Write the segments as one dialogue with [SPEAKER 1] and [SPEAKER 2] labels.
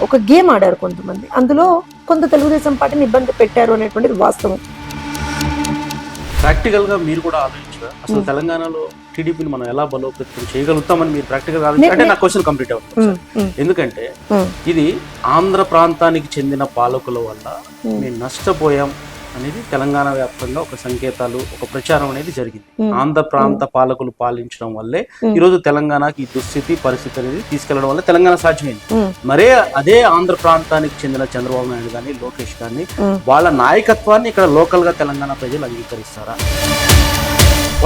[SPEAKER 1] ఒక గేమ్ ఆడారు కొంతమంది, అందులో కొంత తెలుగుదేశం పార్టీని ఇబ్బంది పెట్టారు అనేటువంటిది వాస్తవం.
[SPEAKER 2] ప్రాక్టికల్ గా మీరు కూడా ఆలోచించారా అసలు తెలంగాణలో టీడీపీని మనం ఎలా బలోపేతం చేయగలుగుతామని మీరు ప్రాక్టికల్ గా ఆలోచించారు? నా క్వశ్చన్ కంప్లీట్ అవుతుంది. ఎందుకంటే ఇది ఆంధ్ర ప్రాంతానికి చెందిన పాలకుల వల్ల మేము నష్టపోయాం అనేది తెలంగాణ వ్యాప్తంగా ఒక సంకేతాలు, ఒక ప్రచారం అనేది జరిగింది. ఆంధ్ర ప్రాంత పాలకులు పాలించడం వల్లే ఈ రోజు తెలంగాణకి ఈ దుస్థితి పరిస్థితి అనేది తీసుకెళ్లడం వల్ల తెలంగాణ సాధ్యమైంది. మరే అదే ఆంధ్ర ప్రాంతానికి చెందిన చంద్రబాబు నాయుడు కానీ, లోకేష్ కానీ వాళ్ళ నాయకత్వాన్ని ఇక్కడ లోకల్ గా తెలంగాణ ప్రజలు అంగీకరిస్తారా?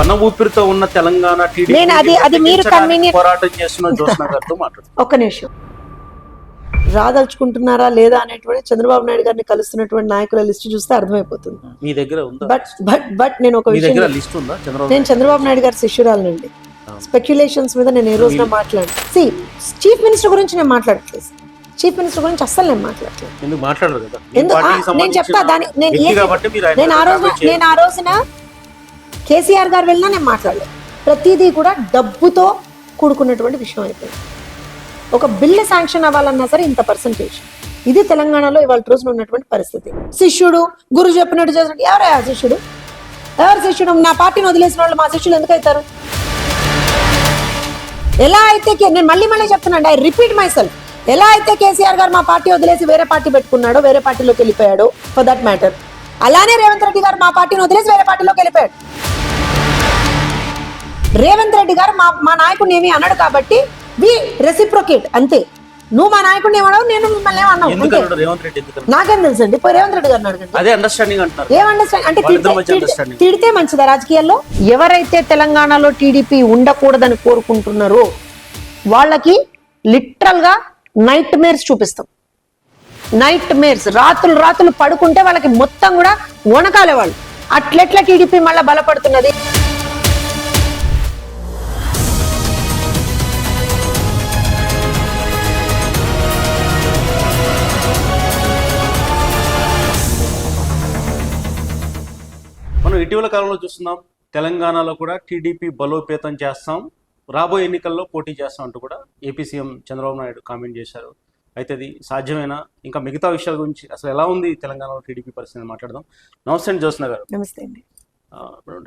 [SPEAKER 2] వన ఊపిరితో ఉన్న తెలంగాణ టీడీపీ పోరాటం చేస్తున్న జ్యోత్స్న గారితో మాట్లాడుతున్నారు.
[SPEAKER 1] ఒక్క నిమిషం, రాదలుచుకుంటున్నారా లేదా అనేటువంటి చంద్రబాబు నాయుడు గారిని కలుస్తున్నటువంటి నాయకుల లిస్ట్ చూస్తే అర్థమైపోతుంది.
[SPEAKER 2] మీ దగ్గర ఉందా?
[SPEAKER 1] బట్ నేను ఒక విషయం, నేను చంద్రబాబు నాయుడు గారి శిష్యురాలనండి. స్పెక్యులేషన్స్ మీద నేను ఏ రోజున మాట్లాడు. చీఫ్ మినిస్టర్ గురించి నేను మాట్లాడట్లేదు. చీఫ్ మినిస్టర్ గురించి అస్సలు నేను మాట్లాడట్లేదు. నేను చెప్తా దాని, నేను ఆ రోజున కేసీఆర్ గారు వెళ్ళినా నేను మాట్లాడలేదు. ప్రతిదీ కూడా డబ్బుతో కూడుకున్నటువంటి విషయం అయిపోయింది. ఒక బిల్లు శాంక్షన్ అవ్వాలన్నా సరే ఇంత పర్సంటేజ్. ఇది తెలంగాణలో ఇవాళ రోజున ఉన్నటువంటి పరిస్థితి. శిష్యుడు గురు చెప్పినట్టు చేసినట్టు ఎవరయ్యా శిష్యుడు? ఎవరు శిష్యుడు? నా పార్టీని వదిలేసిన వాళ్ళు మా శిష్యులు ఎందుకు అవుతారు? ఎలా అయితే నేను మళ్ళీ చెప్తున్నాను, ఐ రిపీట్ మై సెల్ఫ్, ఎలా అయితే కేసీఆర్ గారు మా పార్టీ వదిలేసి వేరే పార్టీ పెట్టుకున్నాడో, వేరే పార్టీలోకి వెళ్ళిపోయాడు ఫర్ దట్ మ్యాటర్, అలానే రేవంత్ రెడ్డి గారు మా పార్టీని వదిలేసి వేరే పార్టీలోకి వెళ్ళిపోయాడు. రేవంత్ రెడ్డి గారు మా నాయకుడిని ఏమీ అన్నాడు కాబట్టి వి రెసిప్రొకేట్ అంతే. నువ్వు మా నాయకుడిని ఏమన్నావు, నేను మిమ్మల్ని ఏమన్నావు, నాకేం తెలుసు అండి. రేవంత్ రెడ్డి గారు అడగండి. ఏం అండర్స్టాండింగ్ అంటే తిడితే మంచిదా రాజకీయాల్లో? ఎవరైతే తెలంగాణలో టీడీపీ ఉండకూడదని కోరుకుంటున్నారో వాళ్ళకి లిటరల్ గా నైట్ మేర్స్ చూపిస్తాం. నైట్ మేర్స్, రాత్రులు పడుకుంటే వాళ్ళకి మొత్తం కూడా వణకాలే వాళ్ళు. అట్లెట్లా టీడీపీ మళ్ళీ బలపడుతున్నది.
[SPEAKER 2] మనం ఇటీవల కాలంలో చూస్తున్నాం, తెలంగాణలో కూడా టీడీపీ బలోపేతం చేస్తాం, రాబోయే ఎన్నికల్లో పోటీ చేస్తాం అంటూ కూడా AP CM Chandrababu Naidu comment చేశారు. అయితే అది సాధ్యమేనా? ఇంకా మిగతా విషయాల గురించి అసలు ఎలా ఉంది తెలంగాణలో టీడీపీ పరిస్థితి మాట్లాడదాం. నమస్తే అండి జ్యోత్స్న గారు.
[SPEAKER 1] నమస్తే అండి.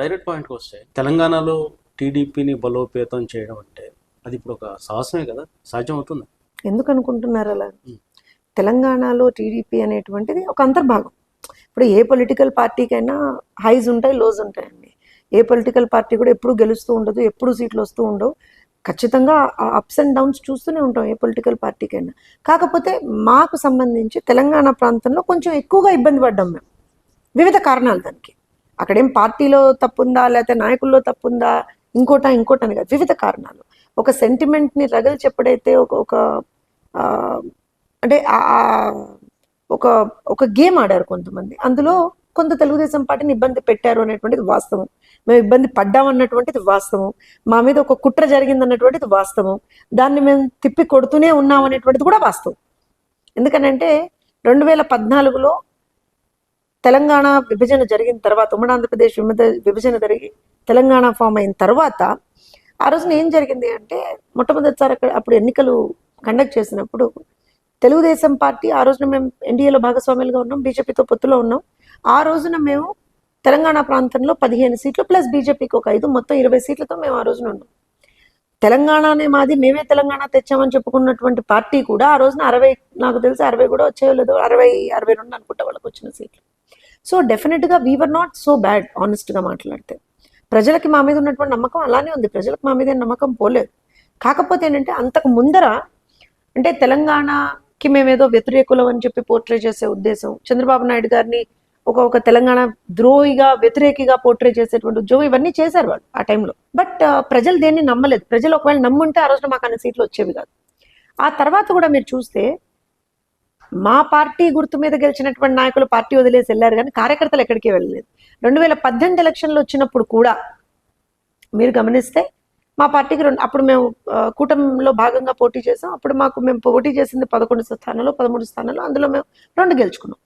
[SPEAKER 2] డైరెక్ట్ పాయింట్కి వస్తే, తెలంగాణలో టీడీపీని బలోపేతం చేయడం అంటే అది ఇప్పుడు ఒక సాహసమే కదా, సాధ్యం అవుతుంది?
[SPEAKER 1] ఎందుకు అనుకుంటున్నారు అలా? తెలంగాణలో టీడీపీ అనేటువంటిది ఒక అంతర్భాగం. ఇప్పుడు ఏ పొలిటికల్ పార్టీకైనా హైస్ ఉంటాయి, లోస్ ఉంటాయండి. ఏ పొలిటికల్ పార్టీ కూడా ఎప్పుడు గెలుస్తూ ఉండదు, ఎప్పుడు సీట్లు వస్తూ ఉండవు. ఖచ్చితంగా అప్స్ అండ్ డౌన్స్ చూస్తూనే ఉంటాం ఏ పొలిటికల్ పార్టీకైనా. కాకపోతే మాకు సంబంధించి తెలంగాణ ప్రాంతంలో కొంచెం ఎక్కువగా ఇబ్బంది పడ్డాం మేము, వివిధ కారణాలు దానికి. అక్కడేం పార్టీలో తప్పుందా లేకపోతే నాయకుల్లో తప్పుందా, ఇంకోటని కాదు, వివిధ కారణాలు. ఒక సెంటిమెంట్ని రగల్చి ఎప్పుడైతే ఒక అంటే ఒక గేమ్ ఆడారు కొంతమంది, అందులో కొంత తెలుగుదేశం పార్టీని ఇబ్బంది పెట్టారు అనేటువంటిది వాస్తవం. మేము ఇబ్బంది పడ్డామన్నటువంటిది వాస్తవం. మా మీద ఒక కుట్ర జరిగిందన్నటువంటిది వాస్తవం. దాన్ని మేము తిప్పి కొడుతూనే ఉన్నాం అనేటువంటిది కూడా వాస్తవం. ఎందుకనంటే 2014లో తెలంగాణ విభజన జరిగిన తర్వాత, ఉమ్మడి ఆంధ్రప్రదేశ్ విభజన జరిగి తెలంగాణ ఫామ్ అయిన తర్వాత ఆ రోజున ఏం జరిగింది అంటే, మొట్టమొదటిసారి అప్పుడు ఎన్నికలు కండక్ట్ చేసినప్పుడు తెలుగుదేశం పార్టీ, ఆ రోజున మేము ఎన్డీఏలో భాగస్వామ్యాలుగా ఉన్నాం, బీజేపీతో పొత్తులో ఉన్నాం. ఆ రోజున మేము తెలంగాణ ప్రాంతంలో 15 సీట్లు ప్లస్ బీజేపీకి ఒక 5, మొత్తం 20 సీట్లతో మేము ఆ రోజున ఉన్నాం. తెలంగాణనే మాది, మేమే తెలంగాణ తెచ్చామని చెప్పుకున్నటువంటి పార్టీ కూడా ఆ రోజున 60, నాకు తెలిసి 60 కూడా వచ్చేయో లేదో, 60-62 అనుకుంటా వాళ్ళకి వచ్చిన సీట్లు. సో డెఫినెట్గా we were not so bad. ఆనెస్ట్గా మాట్లాడితే ప్రజలకి మా మీద ఉన్నటువంటి నమ్మకం అలానే ఉంది, ప్రజలకు మా మీద నమ్మకం పోలేదు. కాకపోతే ఏంటంటే అంతకు ముందర అంటే తెలంగాణకి మేమేదో వ్యతిరేకులం అని చెప్పి పోర్ట్రే చేసే ఉద్దేశం, చంద్రబాబు నాయుడు గారిని ఒక తెలంగాణ ద్రోహిగా, వ్యతిరేకిగా పోర్ట్రే చేసేటువంటి ఉద్యోగం ఇవన్నీ చేశారు వాళ్ళు ఆ టైంలో. బట్ ప్రజలు దేన్ని నమ్మలేదు. ప్రజలు ఒకవేళ నమ్ముంటే ఆ రోజున మాకు అన్ని సీట్లు వచ్చేవి కాదు. ఆ తర్వాత కూడా మీరు చూస్తే మా పార్టీ గుర్తు మీద గెలిచినటువంటి నాయకులు పార్టీ వదిలేసి వెళ్ళారు, కానీ కార్యకర్తలు ఎక్కడికి వెళ్ళలేదు. 2018 ఎలక్షన్లు వచ్చినప్పుడు కూడా మీరు గమనిస్తే మా పార్టీకి అప్పుడు మేము కూటమిలో భాగంగా పోటీ చేసాం. అప్పుడు మేము పోటీ చేసింది 11 స్థానాలు, 13 స్థానాలు, అందులో మేము 2 గెలుచుకున్నాం.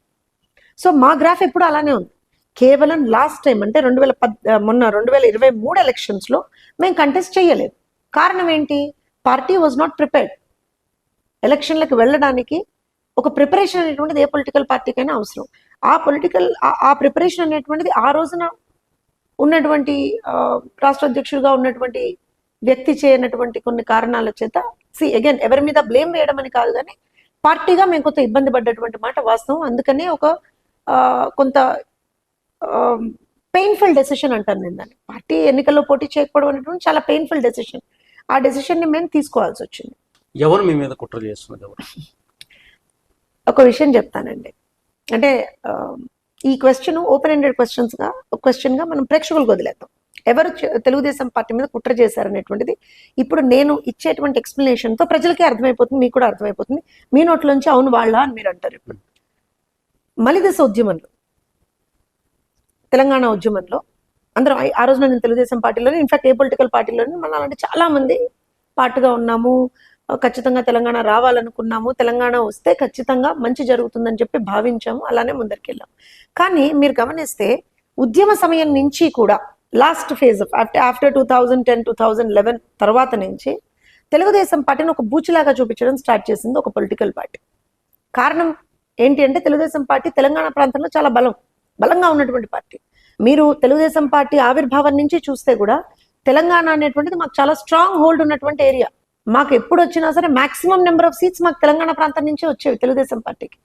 [SPEAKER 1] సో మా గ్రాఫ్ ఎప్పుడు అలానే ఉంది. కేవలం లాస్ట్ టైం అంటే 2023 ఎలక్షన్స్లో మేము కంటెస్ట్ చేయలేదు. కారణం ఏంటి? Party was not prepared. ఎలక్షన్లకు వెళ్ళడానికి ఒక ప్రిపరేషన్ అనేటువంటిది ఏ పొలిటికల్ పార్టీకైనా అవసరం. ఆ ప్రిపరేషన్ అనేటువంటిది ఆ రోజున ఉన్నటువంటి రాష్ట్ర అధ్యక్షుడిగా ఉన్నటువంటి వ్యక్తి చేయనటువంటి కొన్ని కారణాల చేత అగైన్ ఎవరి మీద బ్లేమ్ వేయడం అని కాదు, కానీ పార్టీగా మేము కొంత ఇబ్బంది పడ్డటువంటి మాట వాస్తవం. అందుకనే ఒక కొంత పెయిన్ఫుల్ డెసిషన్ అంటాను నేను దాన్ని. పార్టీ ఎన్నికల్లో పోటీ చేయకపోవడం అనేటువంటి చాలా పెయిన్ఫుల్ డెసిషన్. ఆ డెసిషన్ని మేము తీసుకోవాల్సి వచ్చింది.
[SPEAKER 2] ఎవరు మీ మీద కుట్ర చేస్తున్నది? ఎవరు?
[SPEAKER 1] ఒక విషయం చెప్తానండి, అంటే ఈ క్వశ్చన్ ఓపెన్ ఎండెడ్ క్వశ్చన్గా మనం ప్రేక్షకులకు వదిలేద్దాం. ఎవరు తెలుగుదేశం పార్టీ మీద కుట్ర చేశారనేటువంటిది ఇప్పుడు నేను ఇచ్చేటువంటి ఎక్స్ప్లెనేషన్తో ప్రజలకే అర్థమైపోతుంది, మీకు కూడా అర్థమైపోతుంది. మీ నోట్లోంచి అవును వాళ్ళ అని మీరు అంటారు. ఇప్పుడు మలిదశ ఉద్యమంలో, తెలంగాణ ఉద్యమంలో అందరం ఆ రోజున నేను తెలుగుదేశం పార్టీలోనే, ఇన్ఫాక్ట్ ఏ పొలిటికల్ పార్టీలోనే మన అలాంటి చాలా మంది పార్టీగా ఉన్నాము. ఖచ్చితంగా తెలంగాణ రావాలనుకున్నాము, తెలంగాణ వస్తే ఖచ్చితంగా మంచి జరుగుతుందని చెప్పి భావించాము, అలానే ముందరికెళ్ళాము. కానీ మీరు గమనిస్తే ఉద్యమ సమయం నుంచి కూడా లాస్ట్ ఫేజ్ ఆఫ్టర్ 2010-2011 తర్వాత నుంచి తెలుగుదేశం పార్టీని ఒక బూచిలాగా చూపించడం స్టార్ట్ చేసింది ఒక పొలిటికల్ పార్టీ. కారణం ఏంటి అంటే తెలుగుదేశం పార్టీ తెలంగాణ ప్రాంతంలో చాలా బలంగా ఉన్నటువంటి పార్టీ. మీరు తెలుగుదేశం పార్టీ ఆవిర్భావం నుంచి చూస్తే కూడా తెలంగాణ అనేటువంటిది మాకు చాలా స్ట్రాంగ్ హోల్డ్ ఉన్నటువంటి ఏరియా. మాకు ఎప్పుడు వచ్చినా సరే మాక్సిమం నెంబర్ ఆఫ్ సీట్స్ మాకు తెలంగాణ ప్రాంతం నుంచే వచ్చేవి తెలుగుదేశం పార్టీకి.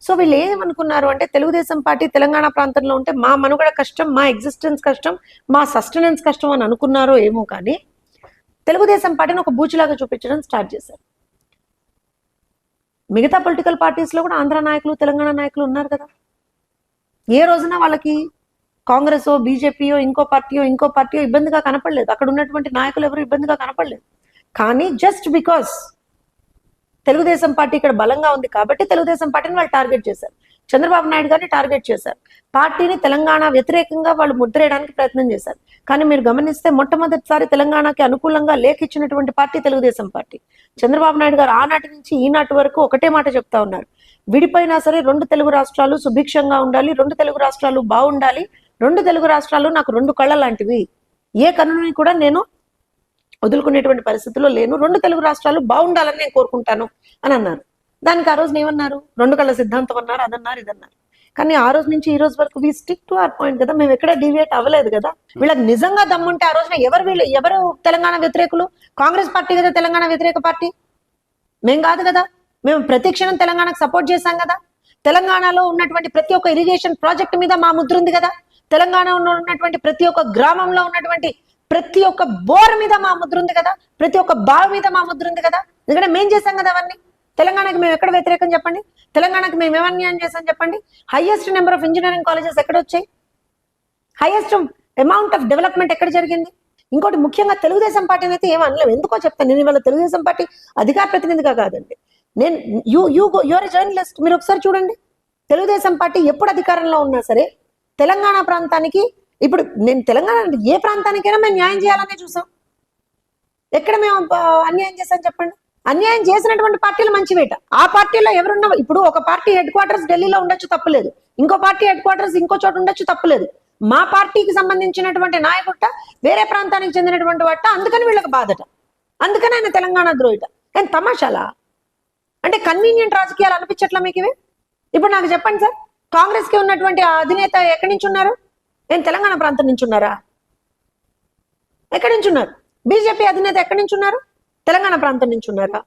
[SPEAKER 1] సో వీళ్ళు ఏమనుకున్నారు అంటే తెలుగుదేశం పార్టీ తెలంగాణ ప్రాంతంలో ఉంటే మా మనుగడ కష్టం, మా ఎగ్జిస్టెన్స్ కష్టం, మా సస్టెనెన్స్ కష్టం అని అనుకున్నారో ఏమో, కానీ తెలుగుదేశం పార్టీని ఒక బూచిలాగా చూపించడం స్టార్ట్ చేశారు. మిగతా పొలిటికల్ పార్టీస్లో కూడా ఆంధ్ర నాయకులు, తెలంగాణ నాయకులు ఉన్నారు కదా. ఏ రోజున వాళ్ళకి కాంగ్రెస్ బీజేపీయో ఇంకో పార్టీయో ఇబ్బందిగా కనపడలేదు. అక్కడ ఉన్నటువంటి నాయకులు ఎవరు ఇబ్బందిగా కనపడలేదు. కానీ జస్ట్ బికాస్ తెలుగుదేశం పార్టీ ఇక్కడ బలంగా ఉంది కాబట్టి తెలుగుదేశం పార్టీని వాళ్ళు టార్గెట్ చేశారు. చంద్రబాబు నాయుడు గారిని టార్గెట్ చేశారు. పార్టీని తెలంగాణ వ్యతిరేకంగా వాళ్ళు ముద్రేయడానికి ప్రయత్నం చేశారు. కానీ మీరు గమనిస్తే మొట్టమొదటిసారి తెలంగాణకి అనుకూలంగా లేఖ ఇచ్చినటువంటి పార్టీ తెలుగుదేశం పార్టీ. చంద్రబాబు నాయుడు గారు ఆనాటి నుంచి ఈనాటి వరకు ఒకటే మాట చెప్తా ఉన్నారు, విడిపోయినా సరే 2 తెలుగు రాష్ట్రాలు సుభిక్షంగా ఉండాలి, 2 తెలుగు రాష్ట్రాలు బాగుండాలి, 2 తెలుగు రాష్ట్రాలు నాకు 2 కళ్ళ లాంటివి, ఏ కన్నుని కూడా నేను వదులుకునేటువంటి పరిస్థితుల్లో లేను, 2 తెలుగు రాష్ట్రాలు బాగుండాలని నేను కోరుకుంటాను అని అన్నారు. దానికి ఆ రోజున ఏమన్నారు, 2 కళ్ళ సిద్ధాంతం అన్నారు, అదన్నారు, ఇదన్నారు. కానీ ఆ రోజు నుంచి ఈ రోజు వరకు we stick to our point కదా, మేము ఎక్కడ డివియేట్ అవ్వలేదు కదా. వీళ్ళకి నిజంగా దమ్ముంటే ఆ రోజున ఎవరు తెలంగాణ వ్యతిరేకులు? కాంగ్రెస్ పార్టీ కదా తెలంగాణ వ్యతిరేక పార్టీ, మేం కాదు కదా. మేము ప్రతి క్షణం తెలంగాణకు సపోర్ట్ చేశాం కదా. తెలంగాణలో ఉన్నటువంటి ప్రతి ఒక్క ఇరిగేషన్ ప్రాజెక్ట్ మీద మా ముద్ర ఉంది కదా. తెలంగాణలో ఉన్నటువంటి ప్రతి ఒక్క గ్రామంలో ఉన్నటువంటి ప్రతి ఒక్క బోర్ మీద మా ముద్ర ఉంది కదా. ప్రతి ఒక్క బావి మీద మా ముద్ర ఉంది కదా. ఎందుకంటే మేం చేశాం కదా అవన్నీ. తెలంగాణకి మేము ఎక్కడ వ్యతిరేకం చెప్పండి? తెలంగాణకి మేము ఏమన్యాయం చేశాం చెప్పండి? Highest number of engineering colleges ఎక్కడ వచ్చాయి? హైయెస్ట్ అమౌంట్ ఆఫ్ డెవలప్మెంట్ ఎక్కడ జరిగింది? ఇంకోటి ముఖ్యంగా తెలుగుదేశం పార్టీని అయితే ఏమనలేము. ఎందుకో చెప్తాను. నేను ఇవాళ తెలుగుదేశం పార్టీ అధికార ప్రతినిధిగా కాదండి, నేను యువర్ జర్నలిస్ట్. మీరు ఒకసారి చూడండి, తెలుగుదేశం పార్టీ ఎప్పుడు అధికారంలో ఉన్నా సరే తెలంగాణ ప్రాంతానికి, ఇప్పుడు నేను తెలంగాణ ఏ ప్రాంతానికైనా మేము న్యాయం చేయాలనే చూసాం. ఎక్కడ మేము అన్యాయం చేశాం చెప్పండి? అన్యాయం చేసినటువంటి పార్టీలు మంచివేట. ఆ పార్టీలో ఎవరున్నా, ఇప్పుడు ఒక పార్టీ హెడ్ క్వార్టర్స్ ఢిల్లీలో ఉండొచ్చు, తప్పులేదు. ఇంకో పార్టీ హెడ్ క్వార్టర్స్ ఇంకో చోట ఉండొచ్చు, తప్పులేదు. మా పార్టీకి సంబంధించినటువంటి నాయకుట వేరే ప్రాంతానికి చెందినటువంటి వాట, అందుకని వీళ్ళకి బాధట, అందుకని ఆయన తెలంగాణ ద్రోహిట. కానీ తమాషాలా అంటే కన్వీనియంట్ రాజకీయాలు అనిపించట్లా మీకు ఇవి? ఇప్పుడు నాకు చెప్పండి సార్, కాంగ్రెస్కి ఉన్నటువంటి అధినేత ఎక్కడి నుంచి ఉన్నారు? ఏం తెలంగాణ ప్రాంతం నుంచి ఉన్నారా? ఎక్కడి నుంచి ఉన్నారు? బీజేపీ అధినేత ఎక్కడి నుంచి ఉన్నారు? తెలంగాణ ప్రాంతం నుంచి ఉన్నారా?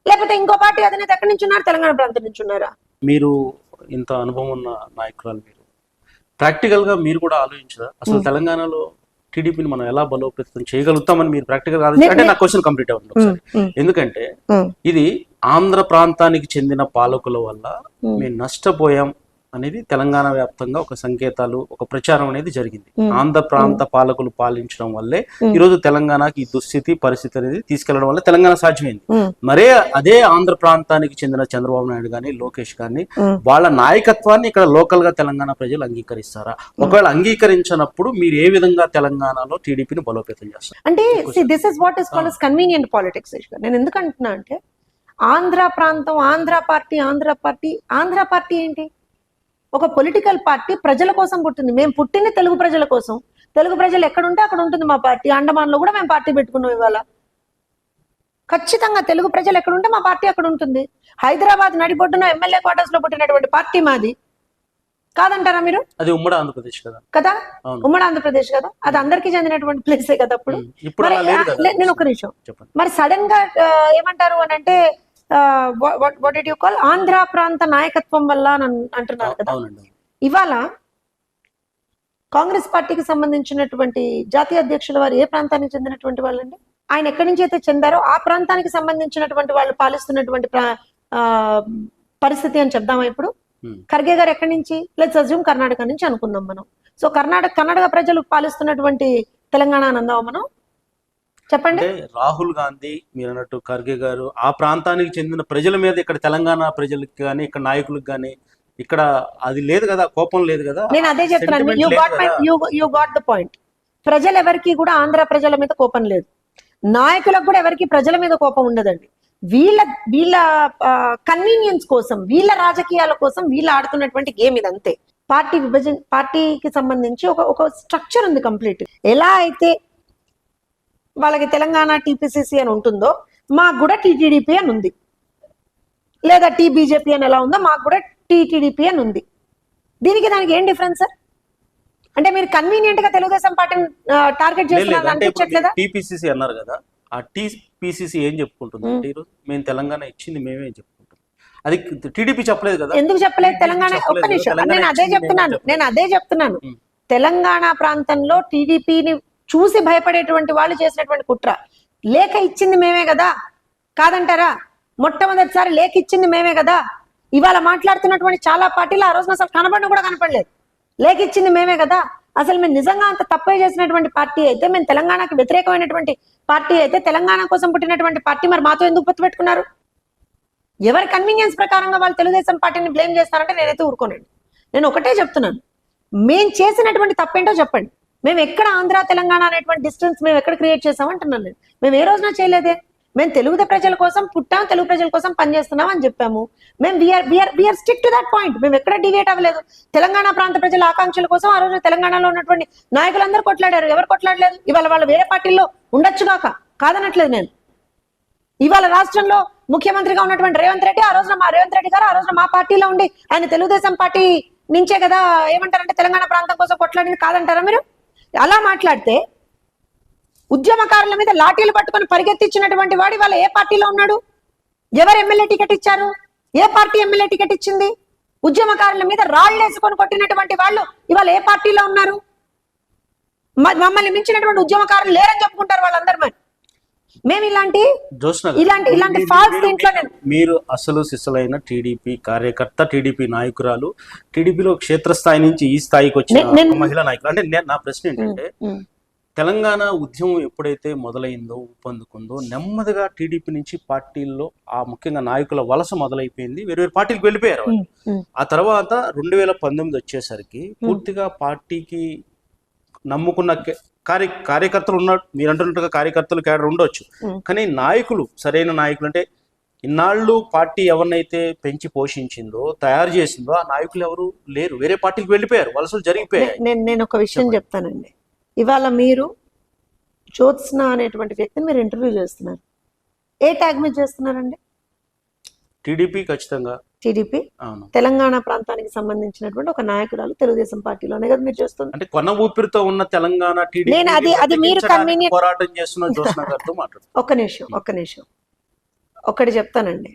[SPEAKER 1] లేకపోతే ఇంకో పార్టీ అధినేత ఎక్కడి నుంచి ఉన్నారు? తెలంగాణ ప్రాంతం నుంచి ఉన్నారా?
[SPEAKER 2] మీరు ఇంత అనుభవం ఉన్న నాయకురాలు, మీరు ప్రాక్టికల్ గా మీరు కూడా ఆలోచించరా అసలు తెలంగాణలో టీడీపీని మనం ఎలా బలోపేతం చేయగలుగుతామని? మీరు ప్రాక్టికల్ గా అంటే నా క్వశ్చన్ కంప్లీట్ అవ్వండి ఒకసారి. ఎందుకంటే ఇది ఆంధ్ర ప్రాంతానికి చెందిన పాలకుల వల్ల మేము నష్టపోయాం అనేది తెలంగాణ వ్యాప్తంగా ఒక సంకేతాలు, ఒక ప్రచారం అనేది జరిగింది. ఆంధ్ర ప్రాంత పాలకులు పాలించడం వల్లే ఈ రోజు తెలంగాణకి ఈ దుస్థితి పరిస్థితి అనేది తీసుకెళ్లడం వల్ల తెలంగాణ సాధ్యమైంది. మరే అదే ఆంధ్ర ప్రాంతానికి చెందిన చంద్రబాబు నాయుడు గాని, లోకేష్ గాని వాళ్ళ నాయకత్వాన్ని ఇక్కడ లోకల్ గా తెలంగాణ ప్రజలు అంగీకరిస్తారా? ఒకవేళ అంగీకరించినప్పుడు మీరు ఏ విధంగా తెలంగాణలో టీడీపీని బలోపేతం చేస్తారు?
[SPEAKER 1] అంటే this is what is called as convenient politics. నేను ఎందుకు అంటున్నా అంటే ఆంధ్ర ప్రాంతం, ఆంధ్ర పార్టీ ఏంటి? ఒక పొలిటికల్ పార్టీ ప్రజల కోసం పుట్టింది. మేము పుట్టింది తెలుగు ప్రజల కోసం. తెలుగు ప్రజలు ఎక్కడ ఉంటే అక్కడ ఉంటుంది మా పార్టీ. అండమాన్లో కూడా మేము పార్టీ పెట్టుకున్నాం. ఇవాళ ఖచ్చితంగా తెలుగు ప్రజలు ఎక్కడ ఉంటే మా పార్టీ అక్కడ ఉంటుంది. హైదరాబాద్ నడిబొడ్డున ఎమ్మెల్యే క్వార్టర్స్ లో పుట్టినటువంటి పార్టీ మాది కాదంటారా మీరు?
[SPEAKER 2] అది ఉమ్మడి ఆంధ్రప్రదేశ్ కదా.
[SPEAKER 1] కదా, ఉమ్మడి ఆంధ్రప్రదేశ్ కదా, అది అందరికీ చెందినటువంటి ప్లేసే కదా. అప్పుడు
[SPEAKER 2] ఇప్పుడు అలా లేదు కదా.
[SPEAKER 1] నేను ఒక నిమిషం,
[SPEAKER 2] చెప్పండి.
[SPEAKER 1] మరి సడన్ గా ఏమంటారు అని అంటే what did you call Andhra ప్రాంత నాయకత్వం వల్ల అని అంటున్నారు కదా. ఇవాళ కాంగ్రెస్ పార్టీకి సంబంధించినటువంటి జాతీయ అధ్యక్షుల వారు ఏ ప్రాంతానికి చెందినటువంటి వాళ్ళండి? ఆయన ఎక్కడి నుంచి అయితే చెందారో ఆ ప్రాంతానికి సంబంధించినటువంటి వాళ్ళు పాలిస్తున్నటువంటి పరిస్థితి అని చెప్దామా ఇప్పుడు? ఖర్గే గారు ఎక్కడి నుంచి? లెట్స్ అజ్యూమ్ కర్ణాటక నుంచి అనుకుందాం మనం. సో కర్ణాటక ప్రజలు పాలిస్తున్నటువంటి తెలంగాణ అని అందామా మనం? చెప్పండి.
[SPEAKER 2] రాహుల్ గాంధీ మీరు అన్నట్టు ఖర్గే గారు ఆ ప్రాంతానికి చెందిన ప్రజల మీద ఇక్కడ తెలంగాణ ప్రజలకు కానీ ఇక్కడ నాయకులకు కానీ ఇక్కడ అది లేదు కదా, కోపం లేదు కదా.
[SPEAKER 1] నేను అదే చెప్తున్నాను, యూ గాట్ ద పాయింట్. ప్రజలు ఎవరికి కూడా ఆంధ్ర ప్రజల మీద కోపం లేదు, నాయకులకు కూడా ఎవరికి ప్రజల మీద కోపం ఉండదండి. వీళ్ళ కన్వీనియన్స్ కోసం, వీళ్ళ రాజకీయాల కోసం వీళ్ళు ఆడుతున్నటువంటి గేమ్ ఇది, అంతే. పార్టీకి సంబంధించి ఒక స్ట్రక్చర్ ఉంది కంప్లీట్. ఎలా అయితే వాళ్ళకి తెలంగాణ టీపీసీసీ అని ఉంటుందో మాకు కూడా టీటీడీపీ అని ఉంది, లేదా టీబీజేపీ అని ఎలా ఉందో మాకు కూడా టీటీడీపీ అని ఉంది. దీనికి దానికి ఏం డిఫరెన్స్ సార్? అంటే మీరు కన్వీనియంట్ గా తెలుగుదేశం పార్టీని టార్గెట్ చేస్తున్నారు అనిపించట్లేదా?
[SPEAKER 2] టీపీసీసీ అన్నారు కదా, ఆ టీపీసీసీ ఏం చెప్పుకుంటుంది అంటే ఈరోజు మేము తెలంగాణ ఇచ్చింది మేమే చెప్పుకుంటాం, అది టీడీపీ చెప్పలేదు కదా.
[SPEAKER 1] ఎందుకు చెప్పలేదు? తెలంగాణ ఒక్క నిమిషం, నేను అదే చెప్తున్నాను. తెలంగాణ ప్రాంతంలో టీడీపీని చూసి భయపడేటువంటి వాళ్ళు చేసినటువంటి కుట్ర. లేఖ ఇచ్చింది మేమే కదా, కాదంటారా? మొట్టమొదటిసారి లేఖ ఇచ్చింది మేమే కదా. ఇవాళ మాట్లాడుతున్నటువంటి చాలా పార్టీలు ఆ రోజున అసలు కనపడిన కూడా కనపడలేదు. లేఖ ఇచ్చింది మేమే కదా. అసలు మేము నిజంగా అంత తప్పే చేసినటువంటి పార్టీ అయితే, మేము తెలంగాణకు వ్యతిరేకమైనటువంటి పార్టీ అయితే, తెలంగాణ కోసం పుట్టినటువంటి పార్టీ మరి మాతో ఎందుకు పొత్తు పెట్టుకున్నారు? ఎవరి కన్వీనియన్స్ ప్రకారంగా వాళ్ళు తెలుగుదేశం పార్టీని బ్లేమ్ చేస్తారంటే నేనైతే ఊరుకోనండి. నేను ఒకటే చెప్తున్నాను, మేము చేసినటువంటి తప్పేంటో చెప్పండి. మేము ఎక్కడ ఆంధ్ర తెలంగాణ అనేటువంటి డిస్టెన్స్ మేము ఎక్కడ క్రియేట్ చేసామంటున్నాను నేను. మేము ఏ రోజున చేయలేదే. మేము తెలుగు ప్రజల కోసం పుట్టాం, తెలుగు ప్రజల కోసం పనిచేస్తున్నాం అని చెప్పాము. మేము we're stick to that point. మేము ఎక్కడ డివేట్ అవ్వలేదు. తెలంగాణ ప్రాంత ప్రజల ఆకాంక్షల కోసం ఆ రోజు తెలంగాణలో ఉన్నటువంటి నాయకులందరూ కొట్లాడారు. ఎవరు కొట్లాడలేదు? ఇవాళ వాళ్ళు వేరే పార్టీల్లో ఉండొచ్చుగాక, కాదనట్లేదు నేను. ఇవాళ రాష్ట్రంలో ముఖ్యమంత్రిగా ఉన్నటువంటి రేవంత్ రెడ్డి రేవంత్ రెడ్డి గారు ఆ రోజున మా పార్టీలో ఉండి ఆయన తెలుగుదేశం పార్టీ నుంచే కదా ఏమంటారంటే తెలంగాణ ప్రాంతం కోసం కొట్లాడింది, కాదంటారా మీరు? అలా మాట్లాడితే ఉద్యమకారుల మీద లాఠీలు పట్టుకొని పరిగెత్తించినటువంటి వాడు వాళ్ళ ఏ పార్టీలో ఉన్నాడు? ఎవరు ఎమ్మెల్యే టికెట్ ఇచ్చారు? ఏ పార్టీ ఎమ్మెల్యే టికెట్ ఇచ్చింది? ఉద్యమకారుల మీద రాళ్ళు వేసుకొని కొట్టినటువంటి వాళ్ళు ఇవాళ ఏ పార్టీలో ఉన్నారు? మమ్మల్ని మించినటువంటి ఉద్యమకారులు లేరని చెప్పుకుంటారు వాళ్ళందరూ. మరి మేము ఇలాంటి ఫాల్స్ దీంట్లో
[SPEAKER 2] మీరు అసలు సిసలైన టీడీపీ కార్యకర్త, టీడీపీ నాయకురాలు, టీడీపీలో క్షేత్రస్థాయి నుంచి ఈ స్థాయికి వచ్చిన మహిళా నాయకులు. అంటే నా ప్రశ్న ఏంటంటే, తెలంగాణ ఉద్యమం ఎప్పుడైతే మొదలైందో, ఊపందుకుందో, నెమ్మదిగా టీడీపీ నుంచి పార్టీల్లో ఆ ముఖ్యంగా నాయకుల వలస మొదలైపోయింది. వేరే పార్టీలకు వెళ్ళిపోయారు. ఆ తర్వాత 2019 వచ్చేసరికి పూర్తిగా పార్టీకి నమ్ముకున్న కార్యకర్తలు ఉన్నారు. మీరు అంటున్నట్టుగా కార్యకర్తలు కేడర్ ఉండొచ్చు, కానీ నాయకులు, సరైన నాయకులు అంటే ఇన్నాళ్ళు పార్టీ ఎవరినైతే పెంచి పోషించిందో, తయారు చేసిందో ఆ నాయకులు ఎవరు లేరు. వేరే పార్టీకి వెళ్ళిపోయారు, వలసలు జరిగిపోయాయి.
[SPEAKER 1] నేను ఒక విషయం చెప్తానండి. ఇవాళ మీరు జ్యోత్స్న అనేటువంటి వ్యక్తిని మీరు ఇంటర్వ్యూ చేస్తున్నారు. ఏ ట్యాగ్ మీద చేస్తున్నారండి?
[SPEAKER 2] టీడీపీ. ఖచ్చితంగా
[SPEAKER 1] టీడీపీ. తెలంగాణ ప్రాంతానికి సంబంధించినటువంటి ఒక నాయకురాలు తెలుగుదేశం పార్టీలోనే కదా మీరు చేస్తుంది.
[SPEAKER 2] అంటే కొన ఊపిరితో ఉన్న తెలంగాణ టీడీపీ
[SPEAKER 1] అది మీరు
[SPEAKER 2] పోరాటం చేస్తున్న జ్యోత్స్న గారితో మాట్లాడు.
[SPEAKER 1] ఒక్క నిమిషం ఒక్కటి చెప్తానండి.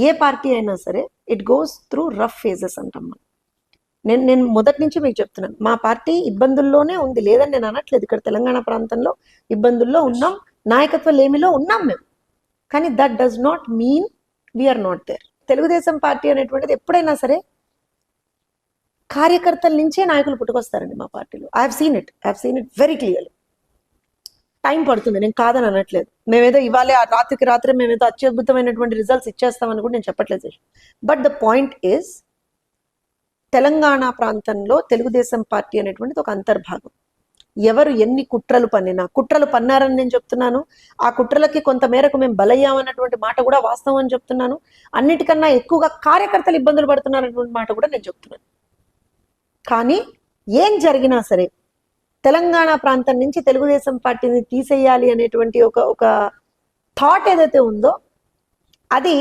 [SPEAKER 1] ఏ పార్టీ అయినా సరే it goes through rough phases అంటాం మనం. నేను మొదటి నుంచి మీకు చెప్తున్నాను, మా పార్టీ ఇబ్బందుల్లోనే ఉంది, లేదని నేను అనట్లేదు. ఇక్కడ తెలంగాణ ప్రాంతంలో ఇబ్బందుల్లో ఉన్నాం, నాయకత్వ లేమిలో ఉన్నాం మేము. కానీ that does not mean we're not there. Telugu Desam party అనేటువంటిది ఎప్పుడైనా సరే కార్యకర్తల నుంచే నాయకులు పుట్టుకొస్తారండి మా పార్టీలో. I have seen it very clearly. Time పడుతుంది, నేను కాదని అనట్లేదు. మేమేదో ఇవాళ రాత్రికి రాత్రి మేమేదో అత్యద్భుతమైనటువంటి రిజల్ట్స్ ఇచ్చేస్తామని కూడా నేను చెప్పట్లేదు. But the point is, Telangana ప్రాంతంలో తెలుగుదేశం పార్టీ అనేటువంటిది ఒక అంతర్భాగం. ఎవరు ఎన్ని కుట్రలు పన్నారని నేను చెప్తున్నాను. ఆ కుట్రలకి కొంత మేరకు మేము బలయ్యామన్నటువంటి మాట కూడా వాస్తవం అని చెప్తున్నాను. అన్నిటికన్నా ఎక్కువగా కార్యకర్తలు ఇబ్బందులు పడుతున్నారన్నటువంటి మాట కూడా నేను చెప్తున్నాను. కానీ ఏం జరిగినా సరే తెలంగాణ ప్రాంతం నుంచి తెలుగుదేశం పార్టీని తీసేయాలి అనేటువంటి ఒక థాట్ ఏదైతే ఉందో అది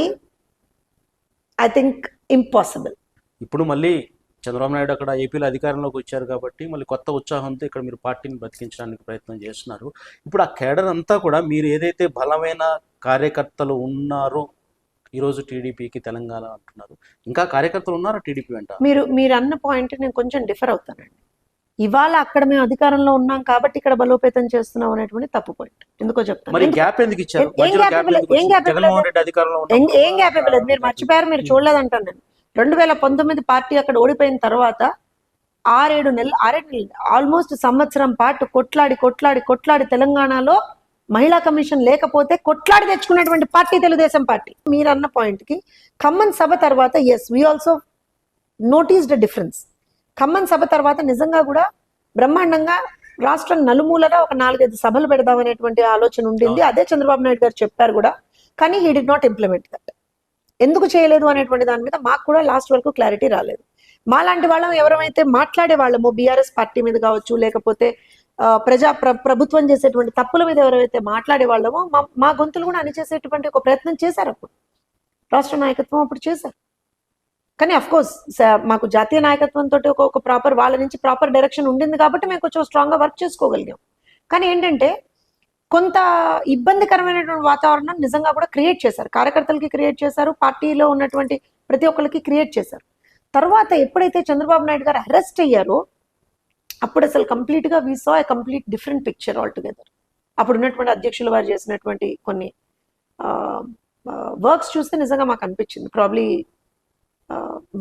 [SPEAKER 1] ఐ థింక్ ఇంపాసిబుల్.
[SPEAKER 2] ఇప్పుడు మళ్ళీ చంద్రబాబు నాయుడు అక్కడ ఏపీలో అధికారంలోకి వచ్చారు కాబట్టి మళ్ళీ కొత్త ఉత్సాహంతో ఇక్కడ మీరు పార్టీని బతికించడానికి ప్రయత్నం చేస్తున్నారు. ఇప్పుడు ఆ కేడర్ అంతా కూడా మీరు ఏదైతే బలమైన కార్యకర్తలు ఉన్నారో ఈరోజు టీడీపీకి తెలంగాణ అంటున్నారు, ఇంకా కార్యకర్తలు ఉన్నారా టీడీపీ వెంట?
[SPEAKER 1] మీరు అన్న పాయింట్ నేను కొంచెం డిఫర్ అవుతానండి. ఇవాళ అక్కడ మేము అధికారంలో ఉన్నాం కాబట్టి ఇక్కడ బలోపేతం చేస్తున్నాం అనేటువంటి తప్పు పాయింట్. ఎందుకో చెప్తాను.
[SPEAKER 2] మరి గ్యాప్ ఎందుకు ఇచ్చారు?
[SPEAKER 1] ఏం గ్యాప్ ఇవ్వలేదు.
[SPEAKER 2] జగన్మోహన్ రెడ్డి అధికారంలో
[SPEAKER 1] ఏం గ్యాప్ ఇవ్వలేదు. మీరు మర్చిపోయారు, మీరు చూడలేదంటాను నేను. 2019 పార్టీ అక్కడ ఓడిపోయిన తర్వాత 6-7 నెలలు ఆల్మోస్ట్ సంవత్సరం పాటు కొట్లాడి తెలంగాణలో మహిళా కమిషన్ లేకపోతే కొట్లాడి తెచ్చుకున్నటువంటి పార్టీ తెలుగుదేశం పార్టీ. మీరు అన్న పాయింట్ కి ఖమ్మం సభ తర్వాత yes we also noticed difference. Khammam సభ తర్వాత నిజంగా కూడా బ్రహ్మాండంగా రాష్ట్రం నలుమూలగా ఒక 4-5 సభలు పెడదామనేటువంటి ఆలోచన ఉండింది. అదే చంద్రబాబు నాయుడు గారు చెప్పారు కూడా, కానీ he did not implement that. ఎందుకు చేయలేదు అనేటువంటి దాని మీద మాకు కూడా లాస్ట్ వరకు క్లారిటీ రాలేదు. మాలాంటి వాళ్ళం ఎవరైతే మాట్లాడే వాళ్ళమో బీఆర్ఎస్ పార్టీ మీద కావచ్చు, లేకపోతే ప్రభుత్వం చేసేటువంటి తప్పుల మీద ఎవరైతే మాట్లాడే వాళ్ళమో మా గొంతులు కూడా అణిచేసేటువంటి ఒక ప్రయత్నం చేశారు. అప్పుడు రాష్ట్ర నాయకత్వం అప్పుడు చేశారు. కానీ అఫ్ కోర్స్ మాకు జాతీయ నాయకత్వం తోటి ఒక ప్రాపర్ వాళ్ళ నుంచి ప్రాపర్ డైరెక్షన్ ఉండింది కాబట్టి మేము కొంచెం స్ట్రాంగ్ గా వర్క్ చేసుకోగలిగాం. కానీ ఏంటంటే కొంత ఇబ్బందికరమైనటువంటి వాతావరణం నిజంగా కూడా క్రియేట్ చేశారు. కార్యకర్తలకి క్రియేట్ చేశారు, పార్టీలో ఉన్నటువంటి ప్రతి ఒక్కరికి క్రియేట్ చేశారు. తర్వాత ఎప్పుడైతే చంద్రబాబు నాయుడు గారు అరెస్ట్ అయ్యారో అప్పుడు అసలు కంప్లీట్ గా we saw a complete different picture all together. అప్పుడు ఉన్నటువంటి అధ్యక్షుల వారు చేసినటువంటి కొన్ని వర్క్స్ చూస్తే నిజంగా మాకు అనిపించింది probably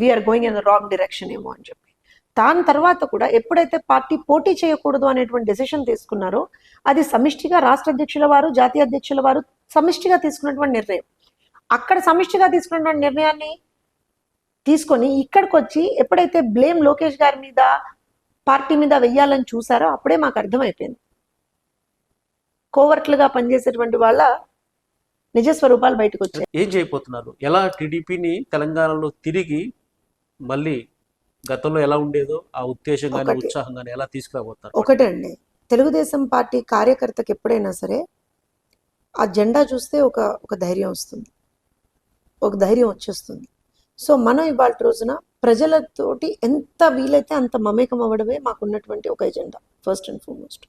[SPEAKER 1] we're going in the wrong direction ఏమో అని చెప్పి. దాని తర్వాత కూడా ఎప్పుడైతే పార్టీ పోటీ చేయకూడదు అనేటువంటి డెసిషన్ తీసుకున్నారో అది సమిష్టిగా రాష్ట్ర అధ్యక్షుల వారు, జాతీయ అధ్యక్షుల వారు సమిష్టిగా తీసుకున్నటువంటి నిర్ణయం. అక్కడ సమిష్టిగా తీసుకున్నటువంటి నిర్ణయాన్ని తీసుకొని ఇక్కడికి వచ్చి ఎప్పుడైతే బ్లేమ్ లోకేష్ గారి మీద, పార్టీ మీద వెయ్యాలని చూసారో అప్పుడే మాకు అర్థమైపోయింది కోవర్ట్లుగా పనిచేసేటువంటి వాళ్ళ నిజ స్వరూపాలు బయటకు వచ్చాయి.
[SPEAKER 2] ఏం చేయబోతున్నారు? ఎలా టీడీపీని తెలంగాణలో తిరిగి మళ్ళీ గతంలో ఎలా ఉండేదో ఆ ఉత్తేజం కానీ ఉత్సాహం కానీ ఎలా తీసుకురాబోతారు?
[SPEAKER 1] ఒకటే అండి, తెలుగుదేశం పార్టీ కార్యకర్తకి ఎప్పుడైనా సరే ఆ జెండా చూస్తే ఒక ధైర్యం వస్తుంది, ఒక ధైర్యం వచ్చేస్తుంది. సో మనం ఇవాళ రోజున ప్రజలతోటి ఎంత వీలైతే అంత మమేకం అవ్వడమే మాకున్నటువంటి ఒక ఎజెండా ఫస్ట్ అండ్ ఫార్మోస్ట్.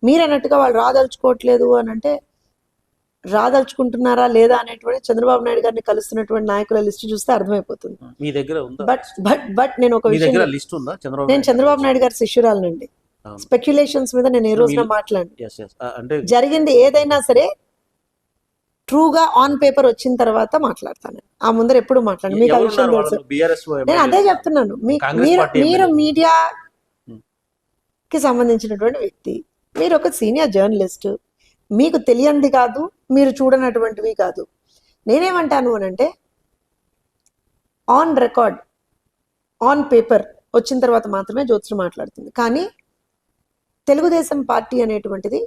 [SPEAKER 1] మీరు అన్నట్టుగా వాళ్ళు రాదలుచుకోవట్లేదు అని అంటే రాదలుచుకుంటున్నారా లేదా అనేటువంటి చంద్రబాబు నాయుడు గారిని కలుస్తున్నటువంటి నాయకుల లిస్ట్ చూస్తే అర్థమైపోతుంది.
[SPEAKER 2] మీ దగ్గర ఉందా?
[SPEAKER 1] బట్ నేను ఒక విషయం, నేను చంద్రబాబు నాయుడు గారి శిష్యురాలనండి. స్పెక్యులేషన్స్ మీద నేను ఏ రోజున మాట్లాడి జరిగింది ఏదైనా సరే ట్రూగా ఆన్ పేపర్ వచ్చిన తర్వాత మాట్లాడతాను. ఆ ముందర ఎప్పుడు మాట్లాడు. మీకు ఆ విషయం తెలుసు. నేను అదే చెప్తున్నాను, మీరు మీడియాకి సంబంధించినటువంటి వ్యక్తి, మీరు ఒక సీనియర్ జర్నలిస్ట్, మీకు తెలియంది కాదు, మీరు చూడనటువంటివి కాదు. నేనేమంటాను అని అంటే ఆన్ రికార్డ్, ఆన్ పేపర్ వచ్చిన తర్వాత మాత్రమే జ్యోత్స్న మాట్లాడుతుంది. కానీ తెలుగుదేశం పార్టీ అనేటువంటిది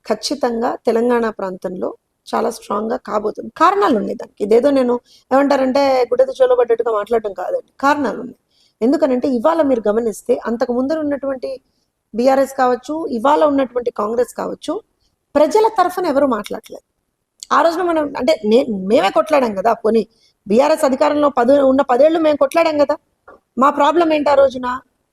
[SPEAKER 1] ఖచ్చితంగా తెలంగాణ ప్రాంతంలో చాలా స్ట్రాంగ్ గా కాబోతుంది. కారణాలు ఉన్నాయి దానికి. ఇదేదో నేను ఏమంటారంటే గుడ్డతో చోలబడ్డట్టుగా మాట్లాడటం కాదండి, కారణాలు ఉన్నాయి. ఎందుకనంటే ఇవాళ మీరు గమనిస్తే అంతకు ముందర ఉన్నటువంటి బీఆర్ఎస్ కావచ్చు, ఇవాళ ఉన్నటువంటి కాంగ్రెస్ కావచ్చు, ప్రజల తరఫున ఎవరు మాట్లాడలేదు. ఆ రోజున మనం అంటే మేమే కొట్లాడాం కదా. పోనీ బీఆర్ఎస్ అధికారంలో 10 ఏళ్ళు మేము కొట్లాడాం కదా. మా ప్రాబ్లం ఏంటి ఆ రోజున?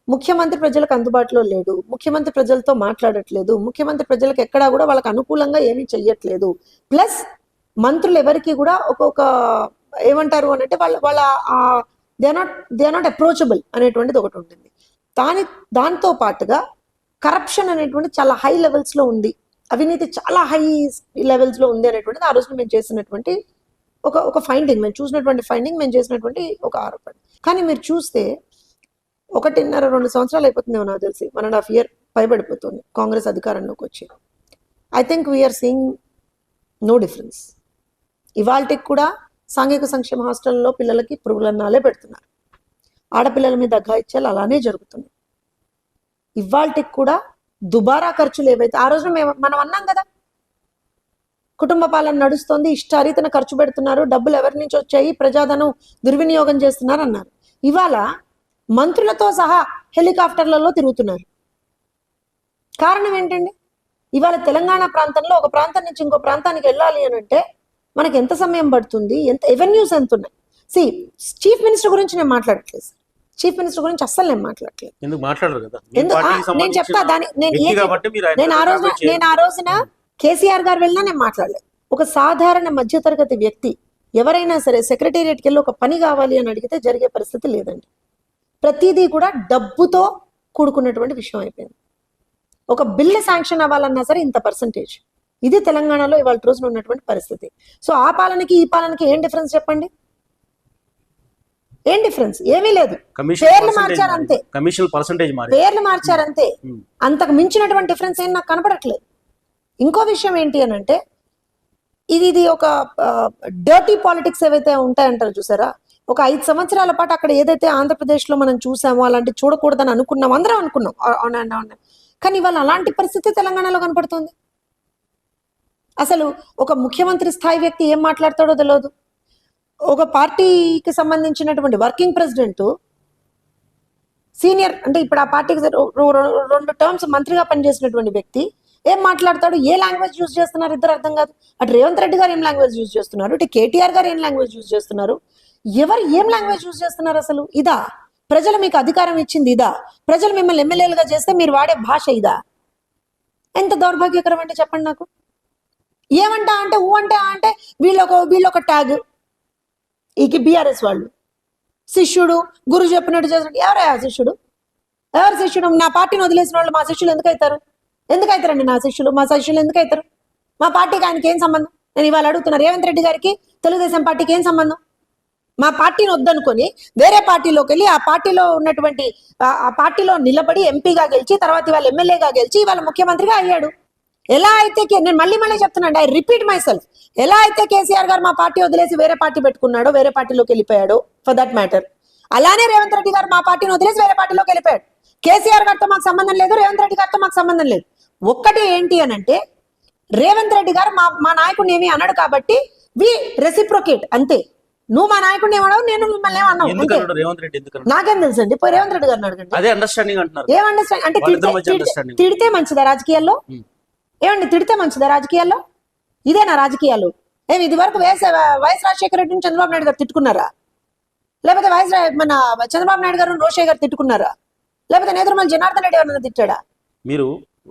[SPEAKER 1] ముఖ్యమంత్రి ప్రజలకు అందుబాటులో లేడు, ముఖ్యమంత్రి ప్రజలతో మాట్లాడట్లేదు, ముఖ్యమంత్రి ప్రజలకు ఎక్కడా కూడా వాళ్ళకి అనుకూలంగా ఏమీ చెయ్యట్లేదు. ప్లస్ మంత్రులు ఎవరికి కూడా ఒక ఏమంటారు అని అంటే వాళ్ళ దే ఆర్ నాట్ అప్రోచబుల్ అనేటువంటిది ఒకటి ఉంటుంది. దాంతో పాటుగా కరప్షన్ అనేటువంటి చాలా హై లెవెల్స్ లో ఉంది, అవినీతి చాలా హై లెవెల్స్ లో ఉంది అనేటువంటిది ఆ రోజున మేము చేసినటువంటి ఒక ఫైండింగ్, మేము చూసినటువంటి ఫైండింగ్, మేము చేసినటువంటి ఒక ఆరోపణ. కానీ మీరు చూస్తే 1.5-2 సంవత్సరాలు అయిపోతుందేమో నాకు తెలిసి, 1.5 year పైబడిపోతుంది కాంగ్రెస్ అధికారంలోకి వచ్చి. I think we're seeing no difference. ఇవాళకి కూడా సాంఘిక సంక్షేమ హాస్టల్లో పిల్లలకి పురుగులన్నాలే పెడుతున్నారు, ఆడపిల్లల మీద అఘాయిత్యాలు అలానే జరుగుతున్నాయి. ఇవాళకి కూడా దుబారా ఖర్చులు ఏవైతే ఆ రోజున మనం అన్నాం కదా, కుటుంబ పాలన నడుస్తోంది, ఇష్టారీతన ఖర్చు పెడుతున్నారు, డబ్బులు ఎవరి నుంచి వచ్చాయి, ప్రజాధనం దుర్వినియోగం చేస్తున్నారు అన్నారు. ఇవాళ మంత్రులతో సహా హెలికాప్టర్లలో తిరుగుతున్నారు. కారణం ఏంటండి? ఇవాళ తెలంగాణ ప్రాంతంలో ఒక ప్రాంతం నుంచి ఇంకో ప్రాంతానికి వెళ్ళాలి అని అంటే మనకి ఎంత సమయం పడుతుంది, ఎంత ఎవెన్యూస్ ఎంత ఉన్నాయి. చీఫ్ మినిస్టర్ గురించి నేను మాట్లాడట్లేదు సార్, చీఫ్ మినిస్టర్ గురించి అస్సలు నేను మాట్లాడట్లేదు.
[SPEAKER 2] ఎందుకు మాట్లాడరు కదా?
[SPEAKER 1] నేను చెప్తా దాని నేను ఆ రోజున కేసీఆర్ గారు వెళ్ళినా నేను మాట్లాడలేదు. ఒక సాధారణ మధ్యతరగతి వ్యక్తి ఎవరైనా సరే సెక్రటేరియట్కి వెళ్ళి ఒక పని కావాలి అని అడిగితే జరిగే పరిస్థితి లేదండి. ప్రతిదీ కూడా డబ్బుతో కూడుకున్నటువంటి విషయం అయిపోయింది. ఒక బిల్లు శాంక్షన్ అవ్వాలన్నా సరే ఇంత పర్సంటేజ్. ఇది తెలంగాణలో ఇవాళ రోజున ఉన్నటువంటి పరిస్థితి. సో ఆ పాలనకి ఈ పాలనకి ఏం డిఫరెన్స్ చెప్పండి? ఏం డిఫరెన్స్? ఏమీ లేదు. పేర్లు మార్చారంతే, పేర్లు మార్చారంతే. అంతకు మించినటువంటి డిఫరెన్స్ ఏం నాకు కనపడట్లేదు. ఇంకో విషయం ఏంటి అని అంటే ఇది ఒక డర్టీ పాలిటిక్స్ ఏవైతే ఉంటాయంటారు చూసారా, ఒక 5 సంవత్సరాల పాటు అక్కడ ఏదైతే ఆంధ్రప్రదేశ్లో మనం చూసామో అలాంటి చూడకూడదని అనుకున్నాం, అందరం అనుకున్నాం. కానీ ఇవాళ అలాంటి పరిస్థితి తెలంగాణలో కనపడుతుంది. అసలు ఒక ముఖ్యమంత్రి స్థాయి వ్యక్తి ఏం మాట్లాడతాడో తెలియదు. ఒక పార్టీకి సంబంధించినటువంటి వర్కింగ్ ప్రెసిడెంట్ సీనియర్ అంటే ఇప్పుడు ఆ పార్టీకి 2 టర్మ్స్ మంత్రిగా పనిచేసినటువంటి వ్యక్తి ఏం మాట్లాడతాడు, ఏ లాంగ్వేజ్ యూజ్ చేస్తున్నారు ఇద్దరు అర్థం కాదు. అటు రేవంత్ రెడ్డి గారు ఏం లాంగ్వేజ్ యూజ్ చేస్తున్నారు, ఇటు కేటీఆర్ గారు ఏం లాంగ్వేజ్ యూజ్ చేస్తున్నారు, ఎవరు ఏం లాంగ్వేజ్ యూజ్ చేస్తున్నారు? అసలు ఇదా ప్రజలు మీకు అధికారం ఇచ్చింది? ఇదా ప్రజలు మిమ్మల్ని ఎమ్మెల్యేలుగా చేస్తే మీరు వాడే భాష ఇదా? ఎంత దౌర్భాగ్యకరం అంటే చెప్పండి నాకు. ఏమంటా అంటే ఊ అంటే వీళ్ళొక ట్యాగ్. ఈ బీఆర్ఎస్ వాళ్ళు శిష్యుడు గురు చెప్పినట్టు చేసినట్టు. ఎవరయ్యా శిష్యుడు? ఎవరు శిష్యుడు? నా పార్టీని వదిలేసిన వాళ్ళు మా శిష్యులు ఎందుకైతారండి? మా శిష్యులు ఎందుకైతారు? మా పార్టీకి ఆయనకి ఏం సంబంధం? నేను ఇవాళ అడుగుతున్నా, రేవంత్ రెడ్డి గారికి తెలుగుదేశం పార్టీకి ఏం సంబంధం? మా పార్టీని వద్దనుకొని వేరే పార్టీలోకి వెళ్ళి ఆ పార్టీలో ఉన్నటువంటి ఆ పార్టీలో నిలబడి ఎంపీగా గెలిచి తర్వాత ఇవాళ ఎమ్మెల్యేగా గెలిచి ఇవాళ ముఖ్యమంత్రిగా అయ్యాడు. ఎలా అయితే నేను మళ్ళీ చెప్తున్నాను, ఐ రిపీట్ మై సెల్ఫ్, ఎలా అయితే కేసీఆర్ గారు మా పార్టీ వదిలేసి వేరే పార్టీ పెట్టుకున్నాడో, వేరే పార్టీలోకి వెళ్ళిపోయాడు ఫర్ దట్ మ్యాటర్, అలానే రేవంత్ రెడ్డి గారు మా పార్టీని వదిలేసి వేరే పార్టీలోకి వెళ్ళిపోయాడు. కేసీఆర్ గారితో మాకు సంబంధం లేదు, రేవంత్ రెడ్డి గారితో మాకు సంబంధం లేదు. ఒక్కటి ఏంటి అని అంటే రేవంత్ రెడ్డి గారు మా నాయకుడిని ఏమి అన్నాడు కాబట్టి వి రెసిప్రొకేట్ అంతే. నువ్వు మా నాయకుడిని ఏమన్నావు, నేను మిమ్మల్ని ఏమన్నావు, నాకేం తెలుసు అండి. పోయి రేవంత్ రెడ్డి గారిని అడగండి. ఏం అండర్స్టాండింగ్ అంటే తిడితే మంచిదా రాజకీయాల్లో? ఏమండి తిడితే మంచిదా రాజకీయాల్లో? ఇదేనా రాజకీయాలు? ఏమి ఇది వరకు వైఎస్ రాజశేఖర రెడ్డిని చంద్రబాబు నాయుడు గారు తిట్టుకున్నారా? లేకపోతే మన చంద్రబాబు నాయుడు గారు రోషయ్య గారు తిట్టుకున్నారా? లేకపోతే నేదురుమల్లి జనార్దన్ రెడ్డి ఎవరైనా తిట్టాడా?
[SPEAKER 2] మీరు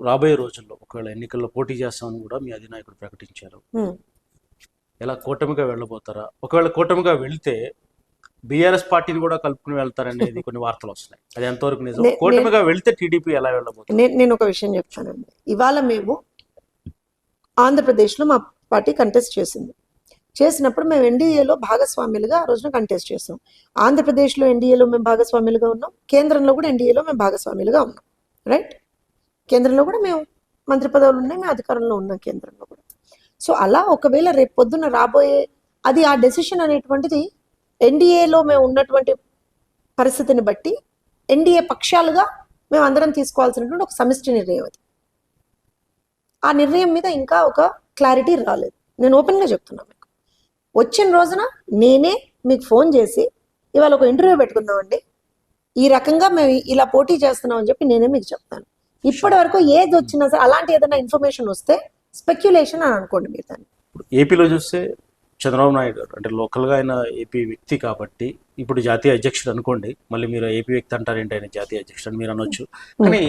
[SPEAKER 2] రాబోయే రోజుల్లో ఒకవేళ ఎన్నికల్లో పోటీ చేస్తామని కూడా మీ అధినాయకుడు ప్రకటించారు. ఎలా కూటమిగా వెళ్ళబోతారా? ఒకవేళ కూటమిగా వెళ్తే బీఆర్ఎస్ పార్టీని కూడా కలుపుకుని వెళ్తారనేది కొన్ని వార్తలు వస్తున్నాయి. అది ఎంతవరకు నిజం? కూటమిగా వెళ్తే టీడీపీ ఎలా వెళ్ళబోతుంది?
[SPEAKER 1] నేను ఒక విషయం చెప్తానండి. ఇవాళ మేము ఆంధ్రప్రదేశ్లో మా పార్టీ కంటెస్ట్ చేసినప్పుడు మేము ఎన్డీఏలో భాగస్వామ్యులుగా ఆ రోజున కంటెస్ట్ చేసాం. ఆంధ్రప్రదేశ్లో ఎన్డీఏలో మేము భాగస్వామ్యులుగా ఉన్నాం, కేంద్రంలో కూడా ఎన్డీఏలో మేము భాగస్వామ్యులుగా ఉన్నాం. రైట్? కేంద్రంలో కూడా మేము మంత్రి పదవులు ఉన్నాయి, మేము అధికారంలో ఉన్నాం కేంద్రంలో కూడా. సో అలా ఒకవేళ రేపు పొద్దున్న రాబోయే అది ఆ డెసిషన్ అనేటువంటిది ఎన్డీఏలో మేము ఉన్నటువంటి పరిస్థితిని బట్టి ఎన్డీఏ పక్షాలుగా మేము అందరం తీసుకోవాల్సినటువంటి ఒక సమిష్టి నిర్ణయం అది. ఆ నిర్ణయం మీద ఇంకా ఒక క్లారిటీ రాలేదు. నేను ఓపెన్గా చెప్తున్నాను మీకు. వచ్చిన రోజున నేనే మీకు ఫోన్ చేసి ఇవాళ ఒక ఇంటర్వ్యూ పెట్టుకుందామండి, ఈ రకంగా మేము ఇలా పోటీ చేస్తున్నాం అని చెప్పి నేనే మీకు చెప్తాను. ఇప్పటి వరకు ఏది వచ్చినా సరే అలాంటి ఏదైనా ఇన్ఫర్మేషన్ వస్తే స్పెక్యులేషన్ అని అనుకోండి మీరు దాన్ని.
[SPEAKER 2] ఏపీలో చూస్తే చంద్రబాబు నాయుడు గారు అంటే లోకల్గా ఆయన ఏపీ వ్యక్తి కాబట్టి ఇప్పుడు జాతీయ అధ్యక్షుడు అనుకోండి, మళ్ళీ మీరు ఏపీ వ్యక్తి అంటారేంటి ఆయన జాతీయ అధ్యక్షుడు అని మీరు అనొచ్చు. కానీ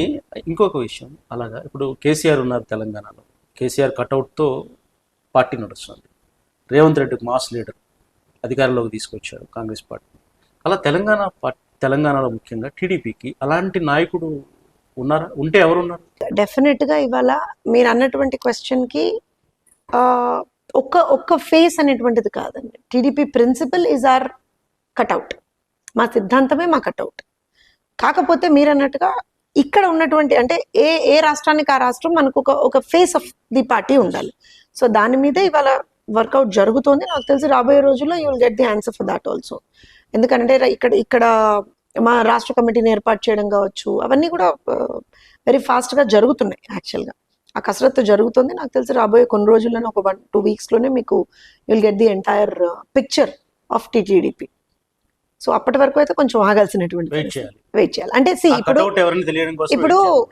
[SPEAKER 2] ఇంకొక విషయం, అలాగా ఇప్పుడు కేసీఆర్ ఉన్నారు తెలంగాణలో, కేసీఆర్ కటౌట్తో పార్టీ నడుస్తుంది. రేవంత్ రెడ్డికి మాస్ లీడర్ అధికారంలోకి తీసుకొచ్చారు కాంగ్రెస్ పార్టీ. అలా తెలంగాణలో ముఖ్యంగా టీడీపీకి అలాంటి నాయకుడు ఉన్నారా? ఉంటే ఎవరున్నారు?
[SPEAKER 1] డెఫినెట్గా ఇవాళ మీరు అన్నటువంటి క్వశ్చన్కి ఒక్క ఫేస్ అనేటువంటిది కాదండి. TDP principle is or cutout, మా సిద్ధాంతమే మా కట్అవుట్. కాకపోతే మీరు అన్నట్టుగా ఇక్కడ ఉన్నటువంటి అంటే ఏ రాష్ట్రానికి ఆ రాష్ట్రం మనకు ఒక ఫేస్ ఆఫ్ ది పార్టీ ఉండాలి. సో దాని మీద ఇవాళ వర్కౌట్ జరుగుతుంది. నాకు తెలిసి రాబోయే రోజుల్లో you will get the answer for that also. ఎందుకంటే ఇక్కడ మా రాష్ట్ర కమిటీని ఏర్పాటు చేయడం కావచ్చు, అవన్నీ కూడా వెరీ ఫాస్ట్గా జరుగుతున్నాయి. యాక్చువల్గా ఆ కసరత్తు జరుగుతుంది. నాకు తెలిసి రాబోయే కొన్ని రోజుల్లోనే ఒక 1-2 వీక్స్లోనే మీకు will get the entire picture of TDP. So అప్పటి వరకు అయితే కొంచెం ఆగాల్సినటువంటి
[SPEAKER 2] వెయిట్ చేయాలి.
[SPEAKER 1] వెయిట్ చేయాలి. అంటే see, ఇప్పుడు
[SPEAKER 2] కటౌట్ ఎవరిని తెలియడం కోసం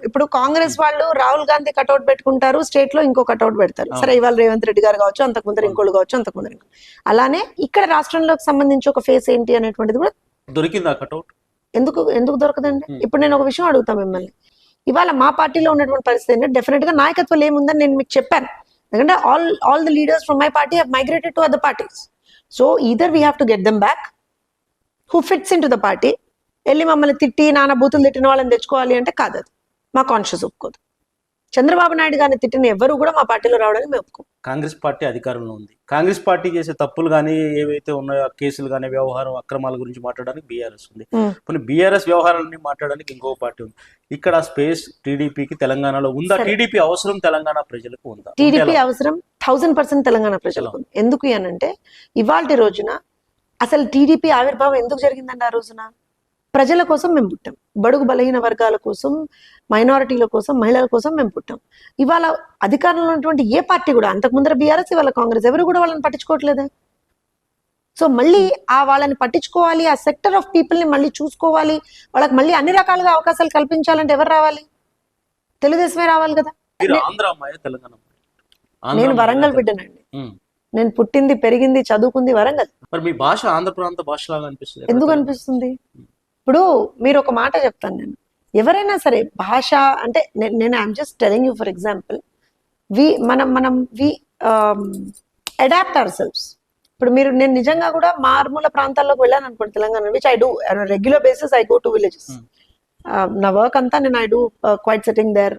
[SPEAKER 1] ఇప్పుడు కాంగ్రెస్ వాళ్ళు రాహుల్ గాంధీ కటౌట్ పెట్టుకుంటారు, స్టేట్ లో ఇంకో కటౌట్ పెడతారు. సరే, ఇవాళ రేవంత్ రెడ్డి గారు కావచ్చు, అంతకుముందర ఇంకోళ్ళు కావచ్చు, అంతకుముందర అలానే ఇక్కడ రాష్ట్రంలోకి సంబంధించి ఒక ఫేస్ ఏంటి అనేటువంటిది కూడా
[SPEAKER 2] దొరికింది ఆ కటౌట్.
[SPEAKER 1] ఎందుకు దొరకదండి? ఇప్పుడు నేను ఒక విషయం అడుగుతా మిమ్మల్ని. ఇవాళ మా పార్టీలో ఉన్నటువంటి పరిస్థితి ఏంటంటే డెఫినెట్ గా నాయకత్వం ఏముందని నేను మీకు చెప్పాను. ఎందుకంటే all the leaders from my party have migrated to other parties. So either we have to get them back who fits in to the party. వెళ్ళి మమ్మల్ని తిట్టి నాన్న బూతులు తిట్టిన వాళ్ళని తెచ్చుకోవాలి అంటే కాదు, అది మా కాన్షియస్ ఒప్పుకోదు. చంద్రబాబు నాయుడు గారిని తిట్టిన ఎవరు కూడా మా పార్టీలో రావడానికి మేము ఒప్పుకోం.
[SPEAKER 2] కాంగ్రెస్ పార్టీ అధికారంలో ఉంది. కాంగ్రెస్ పార్టీ చేసే తప్పులు కానీ ఏవైతే ఉన్నాయో ఆ కేసులు కానీ వ్యవహారం అక్రమాల గురించి మాట్లాడడానికి బీఆర్ఎస్ ఉంది. కొన్ని బీఆర్ఎస్ వ్యవహారాలని మాట్లాడడానికి ఇంకో పార్టీ ఉంది. ఇక్కడ స్పేస్ టీడీపీకి తెలంగాణలో ఉందా? టీడీపీ అవసరం తెలంగాణ ప్రజలకు ఉందా?
[SPEAKER 1] టీడీపీ అవసరం 1000% తెలంగాణ ప్రజలకు ఉంది. ఎందుకు అనంటే ఇవాల్టి రోజున అసలు టీడీపీ ఆవిర్భావం ఎందుకు జరిగిందండి? ఆ రోజున ప్రజల కోసం మేము పుట్టాం, బడుగు బలహీన వర్గాల కోసం, మైనారిటీల కోసం, మహిళల కోసం మేము పుట్టాం. ఇవాళ అధికారంలో ఉన్నటువంటి ఏ పార్టీ కూడా, అంతకు ముందర బీఆర్ఎస్, ఇవాళ కాంగ్రెస్, ఎవరు కూడా వాళ్ళని పట్టించుకోవట్లేదే. సో మళ్ళీ వాళ్ళని పట్టించుకోవాలి, ఆ సెక్టర్ ఆఫ్ పీపుల్ ని మళ్ళీ చూసుకోవాలి, వాళ్ళకి మళ్ళీ అన్ని రకాలుగా అవకాశాలు కల్పించాలంటే ఎవరు రావాలి? తెలుగుదేశమే రావాలి కదా. నేను వరంగల్ బిడ్డనండి. నేను పుట్టింది పెరిగింది చదువుకుంది వరంగల్.
[SPEAKER 2] మరి మీ భాష ఆంధ్ర ప్రాంత భాషలాగా అనిపిస్తుంది.
[SPEAKER 1] ఎందుకు అనిపిస్తుంది? ఇప్పుడు మీరు ఒక మాట చెప్తాను, నేను ఎవరైనా సరే భాష అంటే నేను I'm just telling you for example, మనం అడాప్ట్ అవర్ సెల్వ్స్. ఇప్పుడు నేను నిజంగా కూడా మారుమూల ప్రాంతాల్లోకి వెళ్ళాను అనుకోండి, Telangana, which I do regular basis. I go to villages. నా వర్క్ అంతా నేను I do quite sitting there.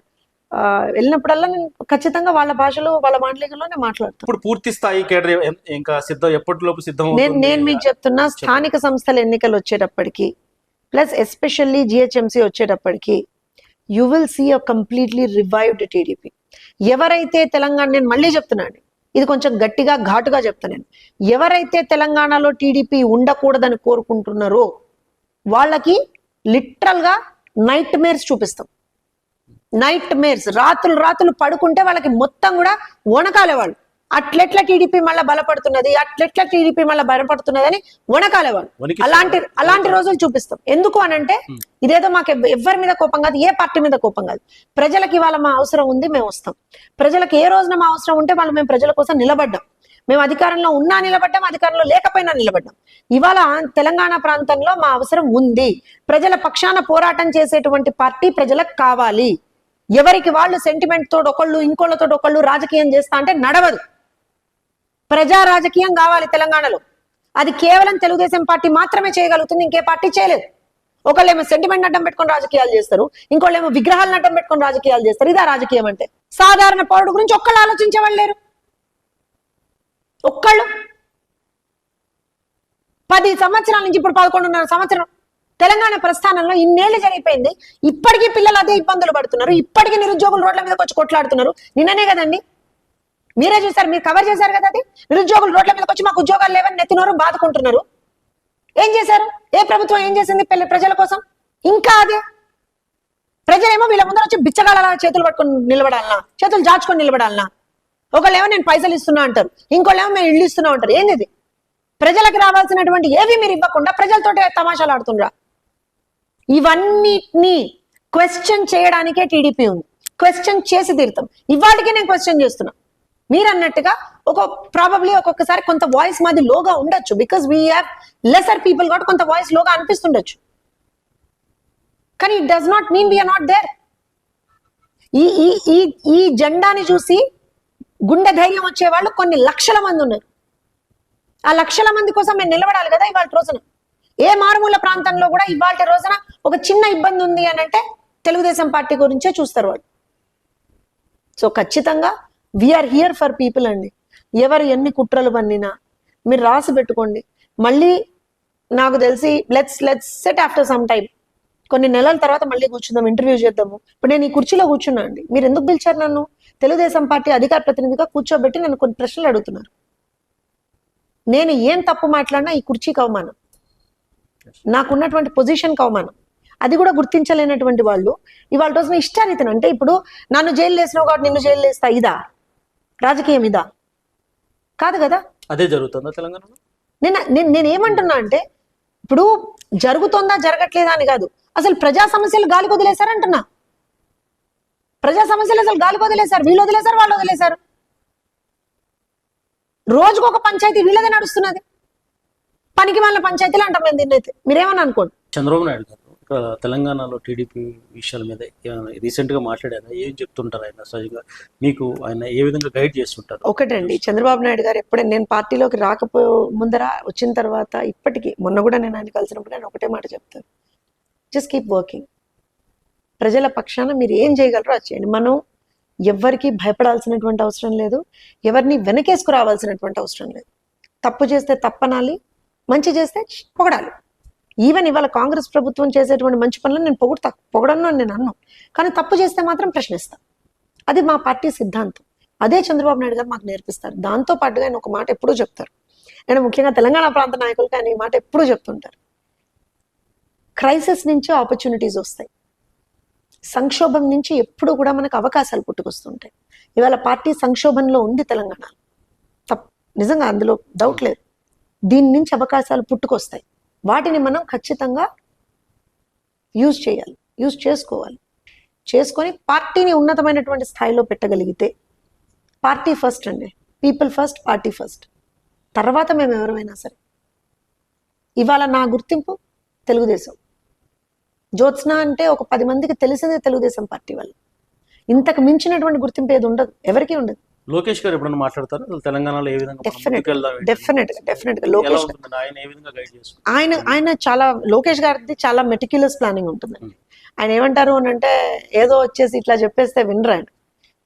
[SPEAKER 1] వెళ్ళినప్పుడల్లా నేను ఖచ్చితంగా వాళ్ళ భాషలో, వాళ్ళ మాండలికలోనే మాట్లాడతాను.
[SPEAKER 2] ఇప్పుడు పూర్తి స్థాయి కేడర్ ఇంకా సిద్ధం, ఎప్పటిలోపు సిద్ధం.
[SPEAKER 1] నేను మీకు చెప్తున్నా, స్థానిక సంస్థల ఎన్నికలు వచ్చేటప్పటికి, ప్లస్ ఎస్పెషల్లీ జిహెచ్ఎంసీ వచ్చేటప్పటికి, you will see a completely revived TDP. ఎవరైతే తెలంగాణ, నేను మళ్ళీ చెప్తున్నాను, ఇది కొంచెం గట్టిగా ఘాటుగా చెప్తాను నేను, ఎవరైతే తెలంగాణలో టీడీపీ ఉండకూడదని కోరుకుంటున్నారో వాళ్ళకి లిటరల్ గా నైట్ మేర్స్ చూపిస్తాం. నైట్ మేర్స్, రాత్రులు పడుకుంటే వాళ్ళకి మొత్తం కూడా వణకాలే వాళ్ళు. అట్లెట్లా టీడీపీ మళ్ళీ బలపడుతున్నది, అట్లెట్లా టీడీపీ మళ్ళీ బలపడుతున్నది అని వణకాలే వాళ్ళు. అలాంటి రోజులు చూపిస్తాం. ఎందుకు అనంటే ఇదేదో మాకు ఎవరి మీద కోపం కాదు, ఏ పార్టీ మీద కోపం కాదు. ప్రజలకి ఇవాళ మా అవసరం ఉంది, మేము వస్తాం. ప్రజలకు ఏ రోజున మా అవసరం ఉంటే వాళ్ళు మేము ప్రజల కోసం నిలబడ్డాం. మేము అధికారంలో ఉన్నా నిలబడ్డాం, అధికారంలో లేకపోయినా నిలబడ్డాం. ఇవాళ తెలంగాణ ప్రాంతంలో మా అవసరం ఉంది. ప్రజల పక్షాన పోరాటం చేసేటువంటి పార్టీ ప్రజలకు కావాలి. ఎవరికి వాళ్ళు సెంటిమెంట్ తోటి ఒకళ్ళు ఇంకోళ్ళతో ఒకళ్ళు రాజకీయం చేస్తా అంటే నడవదు. ప్రజా రాజకీయం కావాలి తెలంగాణలో. అది కేవలం తెలుగుదేశం పార్టీ మాత్రమే చేయగలుగుతుంది, ఇంకే పార్టీ చేయలేదు. ఒకళ్ళేమో సెంటిమెంట్ అడ్డం పెట్టుకొని రాజకీయాలు చేస్తారు, ఇంకోళ్ళేమో విగ్రహాలను అడ్డం పెట్టుకొని రాజకీయాలు చేస్తారు. ఇదా రాజకీయం అంటే? సాధారణ పౌరుడు గురించి ఒక్కళ్ళు ఆలోచించేవాళ్ళు లేరు. ఒక్కళ్ళు 10 సంవత్సరాల నుంచి ఇప్పుడు 11.5 సంవత్సరం తెలంగాణ ప్రస్థానంలో ఇన్నేళ్లు జరిగిపోయింది. ఇప్పటికీ పిల్లలు అదే ఇబ్బందులు పడుతున్నారు. ఇప్పటికీ నిరుద్యోగులు రోడ్ల మీదకి వచ్చి కొట్లాడుతున్నారు. నిన్ననే కదండి, మీరే చూసారు, మీరు కవర్ చేశారు కదా. అది నిరుద్యోగులు రోడ్ల మీదకి వచ్చి మాకు ఉద్యోగాలు లేవని నెత్తినోరు బాదుకుంటున్నారు. ఏం చేశారు? ఏ ప్రభుత్వం ఏం చేసింది ప్రజల కోసం? ఇంకా అదే ప్రజలేమో వీళ్ళ ముందర వచ్చి బిచ్చగాళ్ళ చేతులు పట్టుకొని నిలబడాలనా, చేతులు జాచుకొని నిలబడాలనా? ఒకళ్ళేమో నేను పైసలు ఇస్తున్నా అంటారు, ఇంకోళ్ళేమో మేము ఇల్లు ఇస్తున్నా అంటారు. ఏంది? ప్రజలకు రావాల్సినటువంటి ఏవి మీరు ఇవ్వకుండా ప్రజలతోటి తమాషాలు ఆడుతుండ్రా? ఇవన్నిటినీ క్వశ్చన్ చేయడానికే టీడీపీ ఉంది. క్వశ్చన్ చేసి తీరుతాం. ఇవాళకే నేను క్వశ్చన్ చేస్తున్నా. మీరు అన్నట్టుగా ప్రాబబ్లీ ఒక్కొక్కసారి కొంత వాయిస్ మాది లోగా ఉండొచ్చు, because we have lesser people కాబట్టి కొంత వాయిస్ లోగా అనిపిస్తుండొచ్చు. కానీ it does not mean we're not there. ఈ జెండాని చూసి గుండె ధైర్యం వచ్చేవాళ్ళు కొన్ని లక్షల మంది ఉన్నారు. ఆ లక్షల మంది కోసం మేము నిలబడాలి కదా. ఇవాళ రోజున ఏ మారుమూల ప్రాంతంలో కూడా ఇవాళ రోజున ఒక చిన్న ఇబ్బంది ఉంది అని అంటే తెలుగుదేశం పార్టీ గురించే చూస్తారు వాళ్ళు. సో ఖచ్చితంగా వీఆర్ హియర్ ఫర్ పీపుల్ అండి. ఎవరు ఎన్ని కుట్రలు పన్నినా మీరు రాసి పెట్టుకోండి. మళ్ళీ నాకు తెలిసి let's set after some time, కొన్ని నెలల తర్వాత మళ్ళీ కూర్చుందాం, ఇంటర్వ్యూ చేద్దాము. ఇప్పుడు నేను ఈ కుర్చీలో కూర్చున్నా అండి. మీరు ఎందుకు పిలిచారు నన్ను? తెలుగుదేశం పార్టీ అధికార ప్రతినిధిగా కూర్చోబెట్టి నన్ను కొన్ని ప్రశ్నలు అడుగుతున్నారు. నేను ఏం తప్పు మాట్లాడినా ఈ కుర్చీకి అవమానం, నాకున్నటువంటి పొజిషన్కి అవమానం. అది కూడా గుర్తించలేనటువంటి వాళ్ళు ఇవాళ రోజున ఇష్టారీతను, అంటే ఇప్పుడు నన్ను జైలు వేసినావు కాబట్టి నిన్ను జైలు వేస్తా, ఇదా రాజకీయం? ఇదా? కాదు కదా.
[SPEAKER 2] అదే జరుగుతుందా తెలంగాణలో?
[SPEAKER 1] నేనేమంటున్నా అంటే ఇప్పుడు జరుగుతుందా జరగట్లేదా అని కాదు, అసలు ప్రజా సమస్యలు గాలికి వదిలేశారు అంటున్నా. ప్రజా సమస్యలు అసలు గాలికి వదిలేశారు, వీళ్ళు వదిలేశారు, వాళ్ళు వదిలేశారు. రోజుకు ఒక పంచాయతీ వీళ్ళదే నడుస్తున్నది. పనికి వాళ్ళ పంచాయతీలు అంటాం మేము దీన్నైతే, మీరేమని అనుకోండి.
[SPEAKER 2] చంద్రబాబు నాయుడు గారు ఇక్కడ తెలంగాణలో టీడీపీ విషయాల మీద రీసెంట్ గా మాట్లాడారు, ఏం చెప్తుంటారు ఆయన? సహజంగా మీకు ఆయన ఏ విధంగా గైడ్ చేస్తుంటారు?
[SPEAKER 1] ఒకటండి, చంద్రబాబు నాయుడు గారు ఎప్పుడైనా నేను పార్టీలోకి ముందర వచ్చిన తర్వాత ఇప్పటికీ మొన్న కూడా నేను ఆయన కలిసినప్పుడు నేను ఒకటే మాట చెప్తాను, జస్ట్ కీప్ వర్కింగ్. ప్రజల పక్షాన మీరు ఏం చేయగలరో అది చేయండి. మనం ఎవరికి భయపడాల్సినటువంటి అవసరం లేదు, ఎవరిని వెనకేసుకు రావాల్సినటువంటి అవసరం లేదు. తప్పు చేస్తే తప్పనాలి, మంచి చేస్తే పొగడాలి. ఈవెన్ ఇవాళ కాంగ్రెస్ ప్రభుత్వం చేసేటువంటి మంచి పనులను నేను పొగడను అని నేను అన్నాను, కానీ తప్పు చేస్తే మాత్రం ప్రశ్నిస్తాను. అది మా పార్టీ సిద్ధాంతం. అదే చంద్రబాబు నాయుడు గారు మాకు నేర్పిస్తారు. దాంతో పాటుగా ఆయన ఒక మాట ఎప్పుడూ చెప్తారు, నేను ముఖ్యంగా తెలంగాణ ప్రాంత నాయకులకి ఆయన ఈ మాట ఎప్పుడూ చెప్తుంటారు, క్రైసిస్ నుంచి ఆపర్చునిటీస్ వస్తాయి, సంక్షోభం నుంచి ఎప్పుడు కూడా మనకు అవకాశాలు పుట్టుకొస్తుంటాయి. ఇవాళ పార్టీ సంక్షోభంలో ఉంది తెలంగాణ, నిజంగా అందులో డౌట్ లేదు. దీని నుంచి అవకాశాలు పుట్టుకొస్తాయి, వాటిని మనం ఖచ్చితంగా యూజ్ చేయాలి, యూజ్ చేసుకోవాలి. చేసుకొని పార్టీని ఉన్నతమైనటువంటి స్థాయిలో పెట్టగలిగితే, పార్టీ ఫస్ట్ అండి, పీపుల్ ఫస్ట్, పార్టీ ఫస్ట్, తర్వాత మేము ఎవరైనా సరే. ఇవాళ నా గుర్తింపు తెలుగుదేశం. జ్యోత్స్న అంటే ఒక 10 మందికి తెలిసిందే తెలుగుదేశం పార్టీ వల్ల. ఇంతకు మించినటువంటి గుర్తింపు ఏది ఉండదు, ఎవరికీ ఉండదు.
[SPEAKER 2] లోకేష్ గారు ఎప్పుడన్నా మాట్లాడతారు తెలంగాణలో ఏ విధంగా
[SPEAKER 1] డెఫినెట్ గా లోకేష్
[SPEAKER 2] ఆయన ఏ విధంగా గైడ్ చేస్తారు?
[SPEAKER 1] ఆయన చాలా, లోకేష్ గారిది చాలా మెటిక్యులస్ ప్లానింగ్ ఉంటుందండి. ఆయన ఏమంటారు అని అంటే ఏదో వచ్చేసి ఇట్లా చెప్పేస్తే వినరు ఆయన.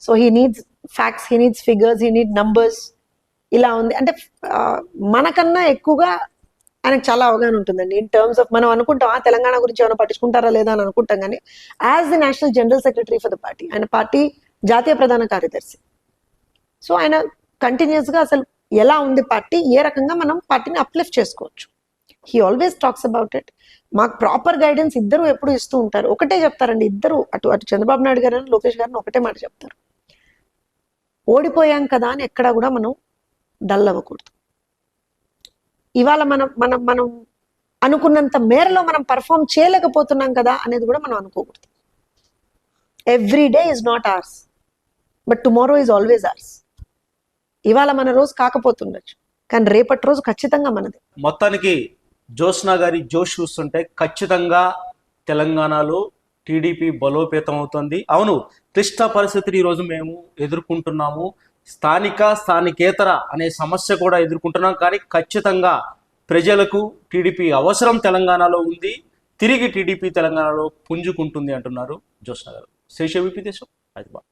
[SPEAKER 1] So he needs facts, he needs figures, he need numbers. ఇలా ఉంది అంటే మనకన్నా ఎక్కువగా ఆయనకు చాలా అవగాహన ఉంటుందండి. ఇన్ టర్మ్స్ ఆఫ్ మనం అనుకుంటాం తెలంగాణ గురించి ఏమైనా పట్టించుకుంటారా లేదా అని అనుకుంటాం, కానీ as the national general secretary for the party, ఆయన పార్టీ జాతీయ ప్రధాన కార్యదర్శి. సో ఆయన కంటిన్యూస్ గా అసలు ఎలా ఉంది పార్టీ, ఏ రకంగా మనం పార్టీని అప్లిఫ్ట్ చేసుకోవచ్చు, he always talks about it. మాకు ప్రాపర్ గైడెన్స్ ఇద్దరు ఎప్పుడు ఇస్తూ ఉంటారు. ఒకటే చెప్తారండి ఇద్దరు, అటు చంద్రబాబు నాయుడు గారు లోకేష్ గారిని ఒకటే మాట చెప్తారు, ఓడిపోయాం కదా అని ఎక్కడా కూడా మనం డల్ అవ్వకూడదు. ఇవాళ మనం అనుకున్నంత మేరలో మనం పర్ఫామ్ చేయలేకపోతున్నాం కదా అనేది కూడా మనం అనుకోకూడదు. Every day is not hours, but tomorrow is always hours. ఇవాళ మన రోజు కాకపోతుండొచ్చు, కానీ రేపటి రోజు ఖచ్చితంగా మనది.
[SPEAKER 2] మొత్తానికి జ్యోత్స్న గారి జోష్ చూస్తుంటే ఖచ్చితంగా తెలంగాణలో టీడీపీ బలోపేతం అవుతుంది. అవును, క్లిష్ట పరిస్థితిని ఈరోజు మేము ఎదుర్కొంటున్నాము, స్థానికేతర అనే సమస్య కూడా ఎదుర్కొంటున్నాం, కానీ ఖచ్చితంగా ప్రజలకు టీడీపీ అవసరం తెలంగాణలో ఉంది, తిరిగి టీడీపీ తెలంగాణలో పుంజుకుంటుంది అంటున్నారు జ్యోత్స్న గారు. శేష విపి దేశం, హైదరాబాద్.